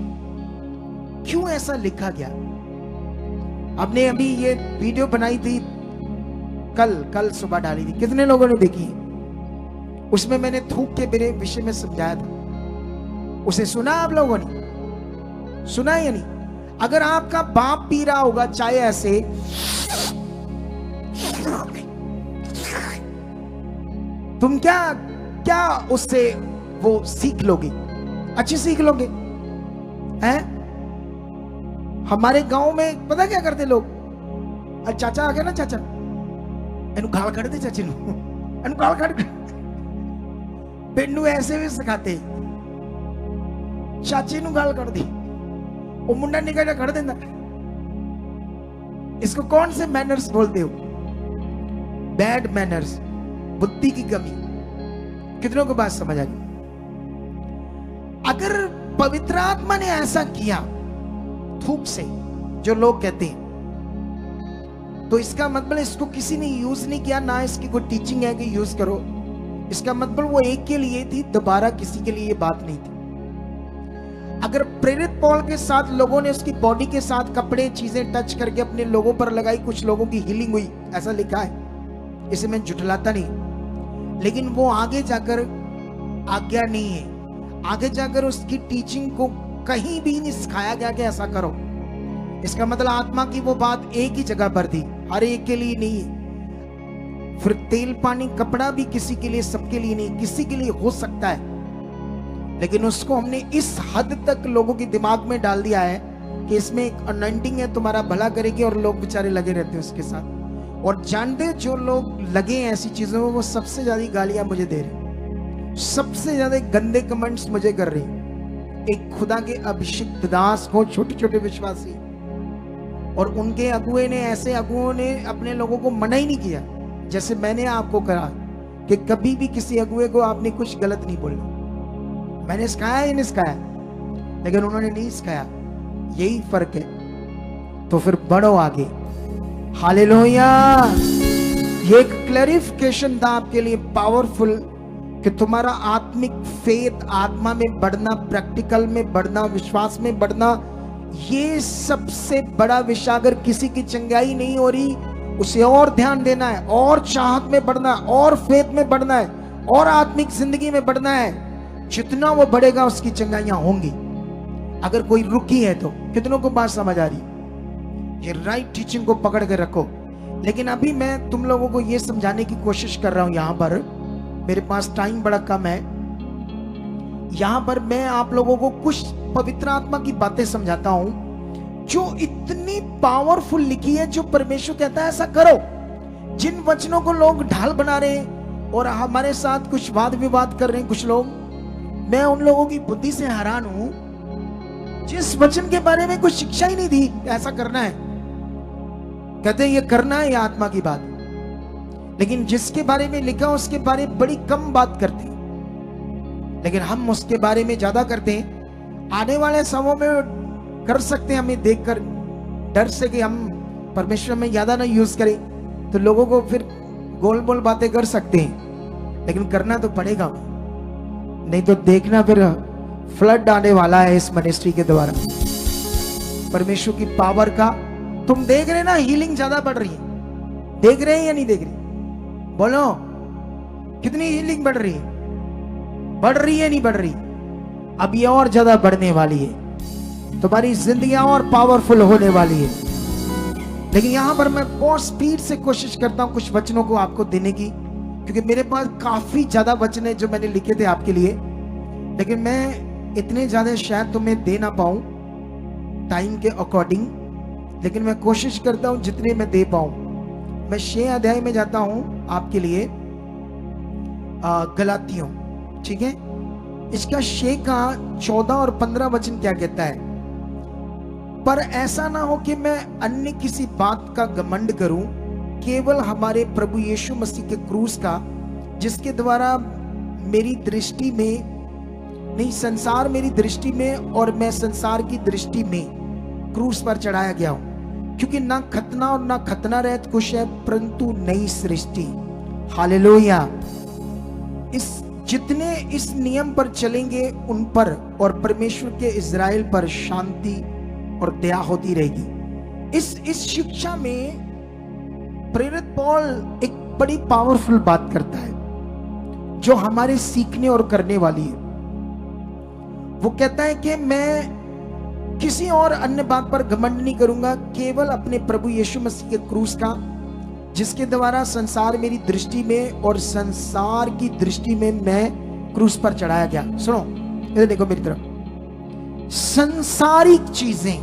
क्यों ऐसा लिखा गया? हमने अभी ये वीडियो बनाई थी, कल सुबह डाली थी, कितने लोगों ने देखी? उसमें मैंने थूक के मेरे विषय में समझाया था। उसे सुना आप लोगों ने? सुना या नहीं? अगर आपका बाप पी रहा होगा चाय ऐसे, तुम क्या क्या उससे वो सीख लोगे? अच्छी सीख लोगे हैं? हमारे गांव में पता क्या करते लोग? चाचा आ गया ना, चाचा एनु गाल कड़ दे, चाची नु एनु गाल कड़, पेनू ऐसे भी सिखाते, चाची नु गाल कर दी, वो मुंडा निकल कर देना। इसको कौन से मैनर्स बोलते हो? बैड मैनर्स, बुद्धि की कमी। कितनों को बात समझ आ गई? अगर पवित्र आत्मा ने ऐसा किया थूक से, जो लोग कहते हैं, तो इसका मतलब इसको किसी ने यूज नहीं किया, ना इसकी कोई टीचिंग है कि यूज करो। इसका मतलब वो एक के लिए थी, दोबारा किसी के लिए ये बात नहीं थी। अगर प्रेरित पौल के साथ लोगों ने उसकी बॉडी के साथ कपड़े चीजें टच करके अपने लोगों पर लगाई, कुछ लोगों की हीलिंग हुई, ऐसा लिखा है, इसे मैं झुठलाता नहीं, लेकिन वो आगे जाकर आज्ञा नहीं है, आगे जाकर उसकी टीचिंग को कहीं भी नहीं सिखाया गया कि ऐसा करो। इसका मतलब आत्मा की वो बात एक ही जगह पर थी, हर एक के लिए नहीं है। फिर तेल पानी कपड़ा भी किसी के लिए, सबके लिए नहीं, किसी के लिए हो सकता है, लेकिन उसको हमने इस हद तक लोगों के दिमाग में डाल दिया है कि इसमें एक अनॉइंटिंग है, तुम्हारा भला करेगी, और लोग बेचारे लगे रहते हैं उसके साथ। और जानते जो लोग लगे हैं ऐसी चीजों में, वो सबसे ज्यादा गालियां मुझे दे रहे, सबसे ज्यादा गंदे कमेंट्स मुझे कर रहे। एक खुदा के अभिषिक्त दास को, छोटे छोटे विश्वासी, और उनके अगुए ने, ऐसे अगुओं ने अपने लोगों को मना ही नहीं किया, जैसे मैंने आपको कहा कि कभी भी किसी अगुए को आपने कुछ गलत नहीं बोलना। मैंने सिखाया ही नहीं सिखाया, लेकिन उन्होंने नहीं सिखाया, यही फर्क है। तो फिर बढ़ो आगे। हालेलुया। ये एक क्लैरिफिकेशन था आपके लिए पावरफुल, कि तुम्हारा आत्मिक फेथ, आत्मा में बढ़ना, प्रैक्टिकल में बढ़ना, विश्वास में बढ़ना, ये सबसे बड़ा विषय। अगर किसी की चंगाई नहीं हो रही, उसे और ध्यान देना है, और चाहत में बढ़ना है, और फेथ में बढ़ना है, और आत्मिक जिंदगी में बढ़ना है। जितना वो बढ़ेगा उसकी चंगाइयां होंगी। अगर कोई रुकी है तो कितनों को बात समझ आ रही? ये राइट टीचिंग को पकड़ के रखो। लेकिन अभी मैं तुम लोगों को ये समझाने की कोशिश कर रहा हूं, यहां पर मेरे पास टाइम बड़ा कम है, यहां पर मैं आप लोगों को कुछ पवित्र आत्मा की बातें समझाता हूं जो इतनी पावरफुल लिखी है, जो परमेश्वर कहता है ऐसा करो। जिन वचनों को लोग ढाल बना रहे हैं और हमारे साथ कुछ वाद विवाद कर रहे हैं कुछ लोग, मैं उन लोगों की बुद्धि से हैरान हूं, जिस वचन के बारे में कुछ शिक्षा ही नहीं दी, ऐसा करना है, कहते हैं ये करना है, ये आत्मा की बात। लेकिन जिसके बारे में लिखा उसके बारे में बड़ी कम बात करते हैं, लेकिन हम उसके बारे में ज्यादा करते हैं। आने वाले समय में कर सकते हैं, हमें देखकर डर से कि हम परमेश्वर में ज्यादा ना यूज करें, तो लोगों को फिर गोल बोल बातें कर सकते हैं, लेकिन करना तो पड़ेगा, नहीं तो देखना फिर फ्लड आने वाला है इस मिनिस्ट्री के द्वारा परमेश्वर की पावर का। तुम देख रहे ना, हीलिंग ज्यादा बढ़ रही है, देख रहे हैं या नहीं देख रहे? बोलो, कितनी हीलिंग बढ़ रही है? बढ़ रही है नहीं बढ़ रही? अब ये और ज्यादा बढ़ने वाली है, तुम्हारी जिंदगियां और पावरफुल होने वाली है। लेकिन यहां पर मैं बहुत स्पीड से कोशिश करता हूं कुछ वचनों को आपको देने की, क्योंकि मेरे पास काफी ज्यादा वचन है जो मैंने लिखे थे आपके लिए, लेकिन मैं इतने ज्यादा शायद तुम्हें दे ना पाऊं टाइम के अकॉर्डिंग, लेकिन मैं कोशिश करता हूं जितने मैं दे पाऊं। मैं 6 अध्याय में जाता हूं आपके लिए, गलातियों, ठीक है? इसका 6 का 14 और 15 वचन क्या कहता है? पर ऐसा ना हो कि मैं अन्य किसी बात का घमंड करूं, केवल हमारे प्रभु यीशु मसीह के क्रूस का, जिसके द्वारा मेरी दृष्टि में नहीं, संसार मेरी दृष्टि में और मैं संसार की दृष्टि में क्रूस पर चढ़ाया गया हूं। क्योंकि ना खतना और ना खतना रहत कुछ है, परंतु नई सृष्टि। हालेलुया। इस जितने इस नियम पर चलेंगे उन पर और परमेश्वर के इज़राइल पर शांति और दया होती रहेगी। इस शिक्षा में प्रेरित पौल एक बड़ी पावरफुल बात करता है जो हमारे सीखने और करने वाली है। वो कहता है कि मैं किसी और अन्य बात पर घमंड नहीं करूंगा, केवल अपने प्रभु यीशु मसीह के क्रूस का, जिसके द्वारा संसार मेरी दृष्टि में और संसार की दृष्टि में मैं क्रूस पर चढ़ाया गया। सुनो, इधर देखो मेरी तरफ। संसारिक चीजें,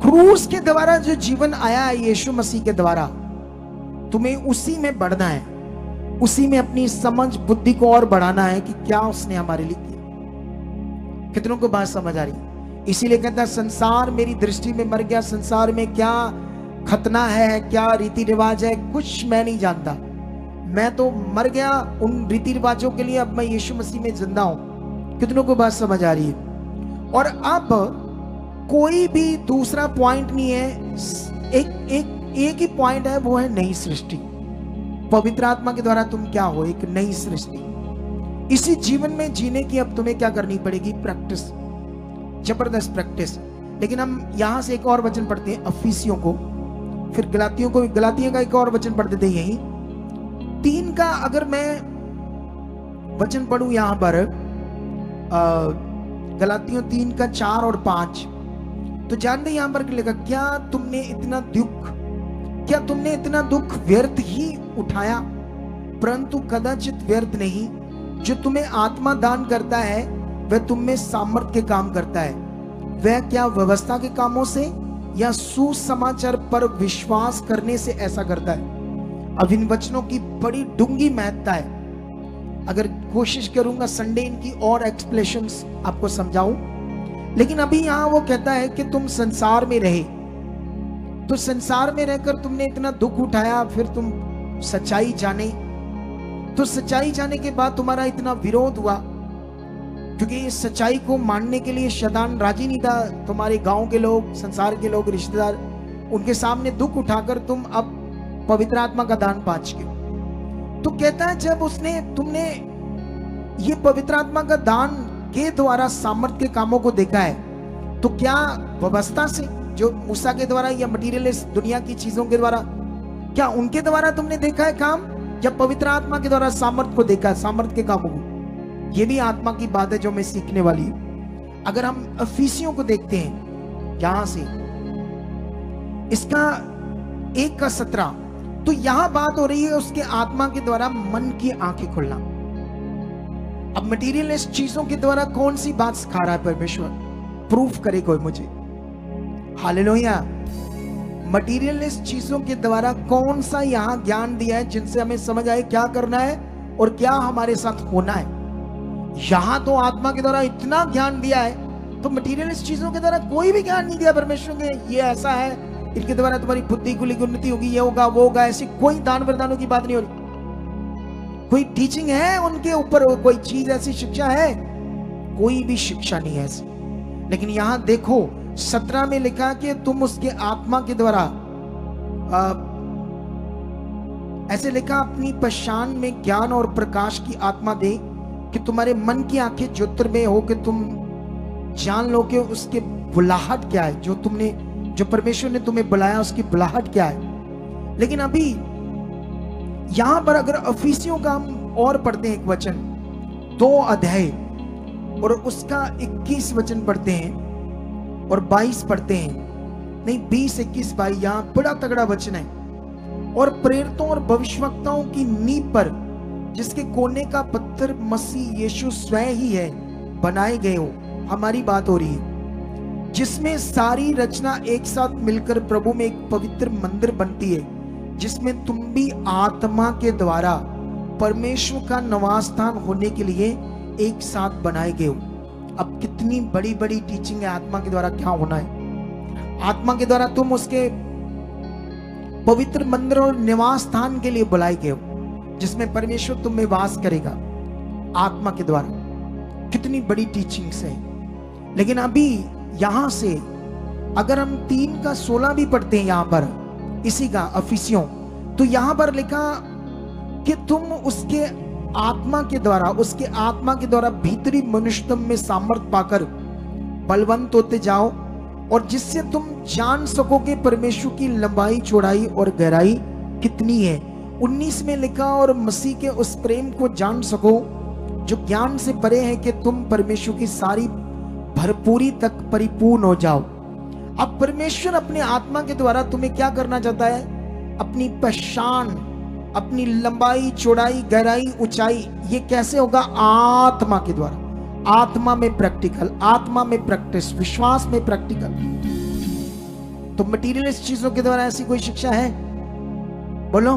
क्रूस के द्वारा जो जीवन आया है यीशु मसीह के द्वारा, तुम्हें उसी में बढ़ना है, उसी में अपनी समझ बुद्धि को और बढ़ाना है कि क्या उसने हमारे लिए किया। कितनों को बात समझ आ रही? इसीलिए कहता है संसार मेरी दृष्टि में मर गया। संसार में क्या खतना है, क्या रीति रिवाज है, कुछ मैं नहीं जानता। मैं तो मर गया उन रीति रिवाजों के लिए, अब मैं यीशु मसीह में जिंदा हूं। कितनों को बात समझ आ रही है? और अब कोई भी दूसरा पॉइंट नहीं है, एक ही पॉइंट है, वो है नई सृष्टि। पवित्र आत्मा के द्वारा तुम क्या हो? एक नई सृष्टि। इसी जीवन में जीने की अब तुम्हें क्या करनी पड़ेगी? प्रैक्टिस, जबरदस्त प्रैक्टिस। लेकिन हम यहां से एक और वचन पढ़ते हैं, अफीसियों को, फिर गलातियों को, गलातियों का एक और वचन पढ़ते थे यही 3 का। अगर मैं वचन पढ़ूं यहां पर गलातियों 3 का 4 और 5, तो जानते यहां पर लिखा, क्या तुमने इतना दुख व्यर्थ ही उठाया? परंतु कदाचित व्यर्थ नहीं। जो तुम्हें आत्मा दान करता है वह तुम में सामर्थ के काम करता है। वह क्या व्यवस्था के कामों से या सुसमाचार पर विश्वास करने से ऐसा करता है? अब इन वचनों की बड़ी डूंगी महत्ता है। अगर कोशिश करूंगा संडे इनकी और एक्सप्लेनेशंस आपको समझाऊं, लेकिन अभी यहां वो कहता है कि तुम संसार में रहे, तो संसार में रहकर तुमने इतना दुख उठाया, फिर तुम सच्चाई जाने, तो सच्चाई जाने के बाद तुम्हारा इतना विरोध हुआ, क्योंकि इस सच्चाई को मानने के लिए शैतान राजी नहीं था। तुम्हारे गांव के लोग, संसार के लोग, रिश्तेदार, उनके सामने दुख उठाकर तुम अब पवित्र आत्मा का दान पा चुके हो। तो कहता है जब तुमने ये पवित्र आत्मा का दान के द्वारा सामर्थ्य के कामों को देखा है, तो क्या व्यवस्था से, जो मूसा के द्वारा या मटीरियलिस्ट दुनिया की चीजों के द्वारा, क्या उनके द्वारा तुमने देखा है काम, या पवित्र आत्मा के द्वारा सामर्थ्य को देखा है, सामर्थ्य के कामों को? ये भी आत्मा की बात है जो मैं सीखने वाली है। अगर हम अफीसियों को देखते हैं यहां से, इसका 1 का 17, तो यहां बात हो रही है उसके आत्मा के द्वारा मन की आंखें खुलना। अब मटीरियलिस्ट चीजों के द्वारा कौन सी बात सिखा रहा है परमेश्वर? प्रूफ करे कोई मुझे? हालेलुया। मटीरियलिस्ट चीजों के द्वारा कौन सा यहां ज्ञान दिया है जिनसे हमें समझ आए क्या करना है और क्या हमारे साथ होना है? यहां तो आत्मा के द्वारा इतना ज्ञान दिया है, तो मटीरियलिस्ट चीजों के द्वारा कोई भी ज्ञान नहीं दिया परमेश्वर ने। ये ऐसा है, इनके द्वारा तुम्हारी बुद्धि की उन्नति होगी, ये होगा, वो होगा, ऐसी कोई दान वरदानों की बात नहीं हो रही। कोई टीचिंग है उनके ऊपर, कोई चीज ऐसी शिक्षा है? कोई भी शिक्षा नहीं है ऐसी। लेकिन यहां देखो 17 में लिखा कि तुम उसके आत्मा के द्वारा, ऐसे लिखा, अपनी पहचान में ज्ञान और प्रकाश की आत्मा दे कि तुम्हारे मन की आंखें ज्योतिर्मय हो, कि तुम जान लो कि उसके बुलाहट क्या है, जो परमेश्वर ने तुम्हें बुलाया उसकी बुलाहट क्या है। लेकिन अभी यहां पर अगर अफीसियों का हम और पढ़ते हैं एक वचन, 2 अध्याय और उसका 21 वचन पढ़ते हैं और 22 पढ़ते हैं, नहीं 20, 21, 22, यहां बड़ा तगड़ा वचन है। और प्रेरितों और भविष्यवक्ताओं की नींव पर, जिसके कोने का पत्थर मसीह यीशु स्वयं ही है, बनाए गए हो। हमारी बात हो रही है, जिसमें सारी रचना एक साथ मिलकर प्रभु में एक पवित्र मंदिर बनती है, जिसमें तुम भी आत्मा के द्वारा परमेश्वर का निवास स्थान होने के लिए एक साथ बनाए गए हो। अब कितनी बड़ी बड़ी टीचिंग है आत्मा के द्वारा क्या होना है। आत्मा के द्वारा तुम उसके पवित्र मंदिर और निवास स्थान के लिए बुलाए गए हो, जिसमें परमेश्वर तुम में वास करेगा आत्मा के द्वारा। कितनी बड़ी टीचिंग्स है। लेकिन अभी यहां से अगर हम 3 का 16 भी पढ़ते हैं यहां पर, इसी का अफिसियों, तो यहां पर लिखा कि तुम उसके आत्मा के द्वारा भीतरी मनुष्यत्व में सामर्थ पाकर बलवंत होते जाओ, और जिससे तुम जान सकोगे परमेश्वर की लंबाई, चौड़ाई और गहराई कितनी है। 19 में लिखा, और मसीह के उस प्रेम को जान सको जो ज्ञान से परे है, कि तुम परमेश्वर की सारी भरपूरी तक परिपूर्ण हो जाओ। अब परमेश्वर अपने आत्मा के द्वारा तुम्हें क्या करना चाहता है? अपनी पहचान, अपनी लंबाई, चौड़ाई, गहराई, ऊंचाई, ये कैसे होगा? आत्मा के द्वारा। आत्मा में प्रैक्टिकल, आत्मा में प्रैक्टिस, विश्वास में प्रैक्टिकल। तो मटीरियलिस्ट चीजों के द्वारा ऐसी कोई शिक्षा है? बोलो,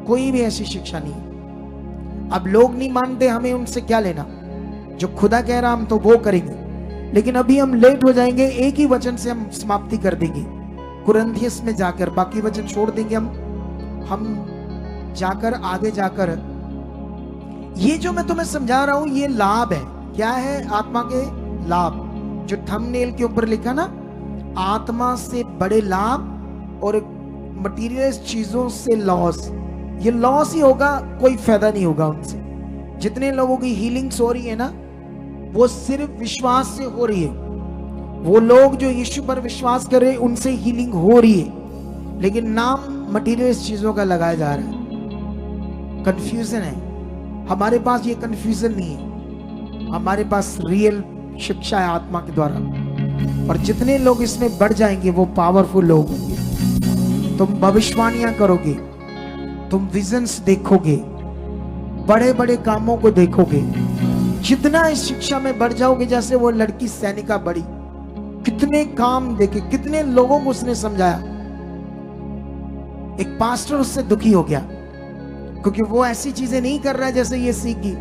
कोई भी ऐसी शिक्षा नहीं। अब लोग नहीं मानते, हमें उनसे क्या लेना? जो खुदा कह रहा हम तो वो करेंगे। लेकिन अभी हम लेट हो जाएंगे, एक ही वचन से हम समाप्ति कर देंगे कुरिन्थियस में जाकर, बाकी वचन छोड़ देंगे हम जाकर आगे जाकर। ये जो मैं तुम्हें समझा रहा हूं ये लाभ है। क्या है? आत्मा के लाभ। जो थंबनेल के ऊपर लिखा ना, आत्मा से बड़े लाभ और मटीरियल चीजों से लॉस। ये लॉस ही होगा, कोई फायदा नहीं होगा उनसे। जितने लोगों की हीलिंग्स हो रही है ना, वो सिर्फ विश्वास से हो रही है। वो लोग जो यीशु पर विश्वास कर रहे हैं उनसे हीलिंग हो रही है, लेकिन नाम मटीरियल चीजों का लगाया जा रहा है। कंफ्यूजन है। हमारे पास ये कंफ्यूजन नहीं है, हमारे पास रियल शिक्षा है आत्मा के द्वारा। और जितने लोग इसमें बढ़ जाएंगे वो पावरफुल लोग होंगे। तुम भविष्यवाणियां करोगे, तुम विजन्स देखोगे, बड़े बड़े कामों को देखोगे। जितना इस शिक्षा में बढ़ जाओगे, जैसे वो लड़की सैनिका बढ़ी, कितने काम देखे, कितने लोगों को उसने समझाया। एक पास्टर उससे दुखी हो गया क्योंकि वो ऐसी चीजें नहीं कर रहा है जैसे ये सीख गई।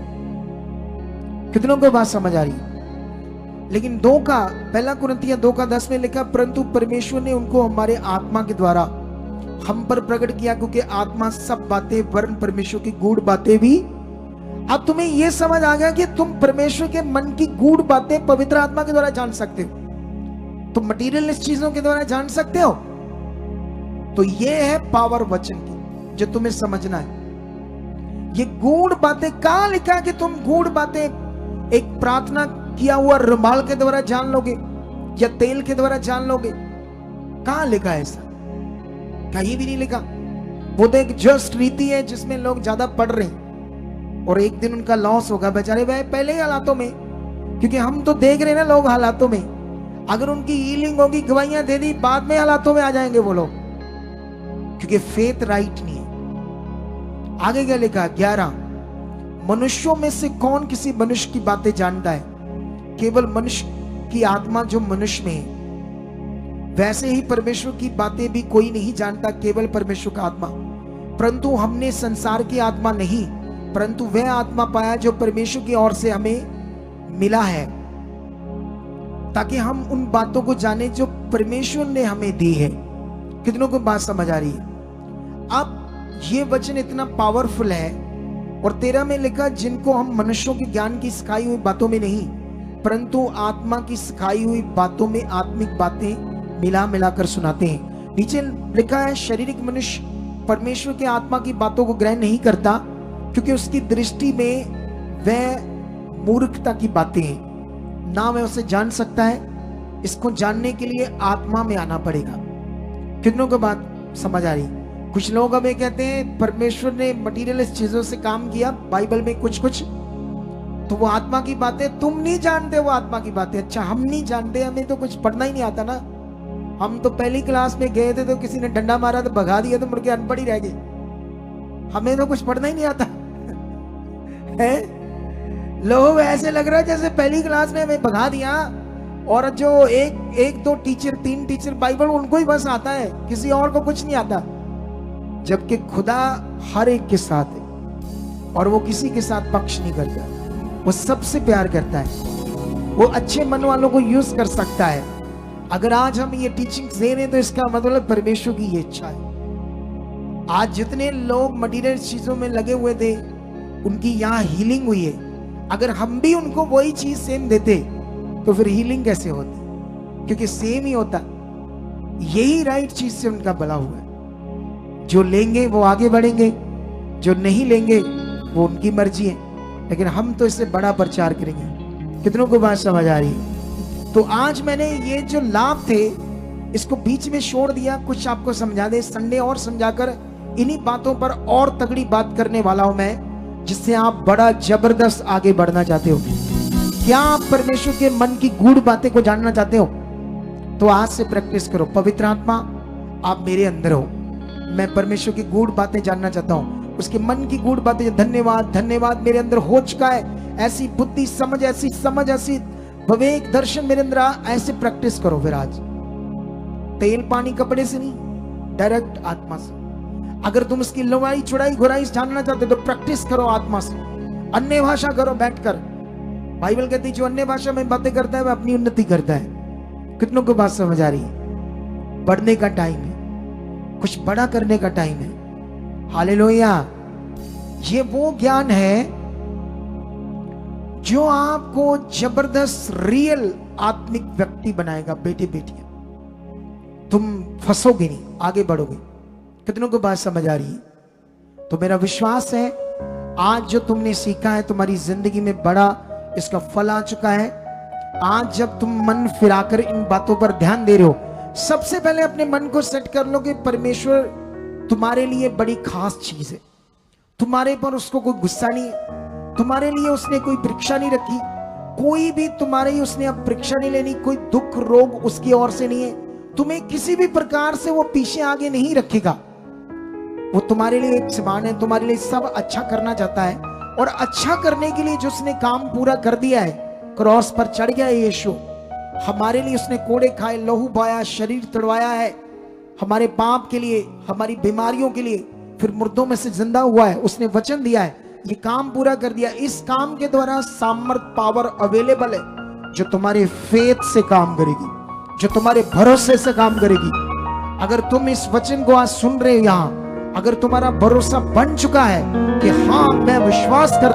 कितनों को बात समझ आ रही? लेकिन 1 कुरिन्थियों 2:10 में लिखा, परंतु परमेश्वर ने उनको हमारे आत्मा के द्वारा हम पर प्रकट किया, क्योंकि आत्मा सब बातें वरन परमेश्वर की गूढ़ बातें भी। अब तुम्हें यह समझ आ गया कि तुम परमेश्वर के मन की गूढ़ बातें पवित्र आत्मा के द्वारा जान सकते हो, तुम मटीरियलिस्ट चीजों के द्वारा जान सकते हो। तो यह है पावर वचन की, जो तुम्हें समझना है। ये गूढ़ बातें कहां लिखा कि तुम गूढ़ बातें एक प्रार्थना किया हुआ रुमाल के द्वारा जान लोगे या तेल के द्वारा जान लोगे? कहां लिखा है ऐसा? कहीं भी नहीं लिखा। वो तो एक जस्ट रीति है जिसमें लोग ज्यादा पढ़ रहे हैं और एक दिन उनका लॉस होगा बेचारे भाई पहले ही हालातों में, क्योंकि हम तो देख रहे हैं ना लोग हालातों में। अगर उनकी हीलिंग होगी, गवाहियां दे दी, बाद में हालातों में आ जाएंगे वो लोग, क्योंकि फेथ राइट नहीं है। आगे क्या लिखा? 11, मनुष्यों में से कौन किसी मनुष्य की बातें जानता है? केवल मनुष्य की आत्मा जो मनुष्य में है। वैसे ही परमेश्वर की बातें भी कोई नहीं जानता, केवल परमेश्वर का आत्मा। परंतु हमने संसार की आत्मा नहीं, परंतु वह आत्मा पाया जो परमेश्वर की ओर से हमें मिला है, ताकि हम उन बातों को जाने जो परमेश्वर ने हमें दी है। कितनों को बात समझ आ रही है? अब ये वचन इतना पावरफुल है। और 13 में लिखा, जिनको हम मनुष्यों के ज्ञान की सिखाई हुई बातों में नहीं, परंतु आत्मा की सिखाई हुई बातों में आत्मिक बातें मिला मिलाकर सुनाते हैं। नीचे लिखा है, शारीरिक मनुष्य परमेश्वर के आत्मा की बातों को ग्रहण नहीं करता, क्योंकि उसकी दृष्टि में वह मूर्खता की बातें हैं, ना वह उसे जान सकता है। इसको जानने के लिए आत्मा में आना पड़ेगा। कितनों को बात समझ आ रही? कुछ लोग हमें कहते हैं परमेश्वर ने मटीरियलिस्ट चीजों से काम किया, बाइबल में कुछ कुछ, तो वो आत्मा की बातें तुम नहीं जानते। वो आत्मा की बातें, अच्छा हम नहीं जानते, हमें तो कुछ पढ़ना ही नहीं आता ना। हम तो पहली क्लास में गए थे तो किसी ने डंडा मारा तो भगा दिया, तो मुड़ के अनपढ़ ही रह गए। हमें तो कुछ पढ़ना ही नहीं आता है? लोग ऐसे लग रहा है जैसे पहली क्लास में हमें भगा दिया, और जो एक दो टीचर, 3 टीचर बाइबल उनको ही बस आता है, किसी और को कुछ नहीं आता। जबकि खुदा हर एक के साथ है और वो किसी के साथ पक्ष नहीं करता, वो सबसे प्यार करता है। वो अच्छे मन वालों को यूज कर सकता है। अगर आज हम ये टीचिंग दे रहे हैं तो इसका मतलब परमेश्वर की ये इच्छा है। आज जितने लोग मटीरियल चीजों में लगे हुए थे, उनकी यहाँ हीलिंग हुई है। अगर हम भी उनको वही चीज सेम देते तो फिर हीलिंग कैसे होती? क्योंकि सेम ही होता। यही राइट चीज से उनका भला हुआ है। जो लेंगे वो आगे बढ़ेंगे, जो नहीं लेंगे वो उनकी मर्जी है। लेकिन हम तो इससे बड़ा प्रचार करेंगे। कितनों को बात समझ आ रही है? तो आज मैंने ये जो लाभ थे इसको बीच में छोड़ दिया, कुछ आपको समझा दे। संडे और समझाकर इन्हीं बातों पर और तगड़ी बात करने वाला हूं मैं, जिससे आप बड़ा जबरदस्त आगे बढ़ना चाहते हो। क्या आप परमेश्वर के मन की गूढ़ बातें को जानना चाहते हो? तो आज से प्रैक्टिस करो। पवित्र आत्मा आप मेरे अंदर हो, मैं परमेश्वर की गूढ़ बातें जानना चाहता हूं, उसके मन की गूढ़ बातें। धन्यवाद, धन्यवाद, मेरे अंदर हो चुका है ऐसी बुद्धि, समझ, ऐसी विवेक, दर्शन मेरे अंदर ऐसे प्रैक्टिस करो। फिर आज तेल पानी कपड़े से नहीं, डायरेक्ट आत्मा से। अगर तुम इसकी लंबाई चौड़ाई गुराई जानना चाहते हो तो प्रैक्टिस करो आत्मा से। अन्य भाषा करो बैठकर। बाइबल कहती है जो अन्य भाषा में बातें करता है वह अपनी उन्नति करता है। कितनों को बात समझ आ रही है? बढ़ने का टाइम है, कुछ बड़ा करने का टाइम है। हालेलुया। ये वो ज्ञान है जो आपको जबरदस्त रियल आत्मिक व्यक्ति बनाएगा। बेटे बेटियां, तुम फंसोगे नहीं, आगे बढ़ोगे। कितनों को बात समझ आ रही है? तो मेरा विश्वास है आज जो तुमने सीखा है तुम्हारी जिंदगी में बड़ा इसका फल आ चुका है। आज जब तुम मन फिराकर इन बातों पर ध्यान दे रहे हो, सबसे पहले अपने मन को सेट कर लो कि परमेश्वर तुम्हारे लिए बड़ी खास चीज है। तुम्हारे पर उसको कोई गुस्सा नहीं है, तुम्हारे लिए उसने कोई परीक्षा नहीं रखी, कोई भी तुम्हारी उसने अब परीक्षा नहीं लेनी, कोई दुख रोग उसकी ओर से नहीं है। तुम्हें किसी भी प्रकार से वो पीछे आगे नहीं रखेगा। वो तुम्हारे लिए एक समान है, तुम्हारे लिए सब अच्छा करना चाहता है। और अच्छा करने के लिए जो उसने काम पूरा कर दिया है, क्रॉस पर चढ़ गया है यीशु, हमारे लिए उसने कोड़े खाए, लहू बहाया, शरीर तड़वाया है हमारे पाप के लिए, हमारी बीमारियों के लिए, फिर मुर्दों में से जिंदा हुआ है। उसने वचन दिया है, ये काम पूरा कर दिया। इस काम के द्वारा सामर्थ, पावर अवेलेबल है जो तुम्हारे फेथ से काम करेगी, जो तुम्हारे भरोसे से काम करेगी। अगर तुम इस वचन को आज सुन रहे हो, यहां अगर तुम्हारा भरोसा बन चुका है कि हाँ मैं विश्वास करता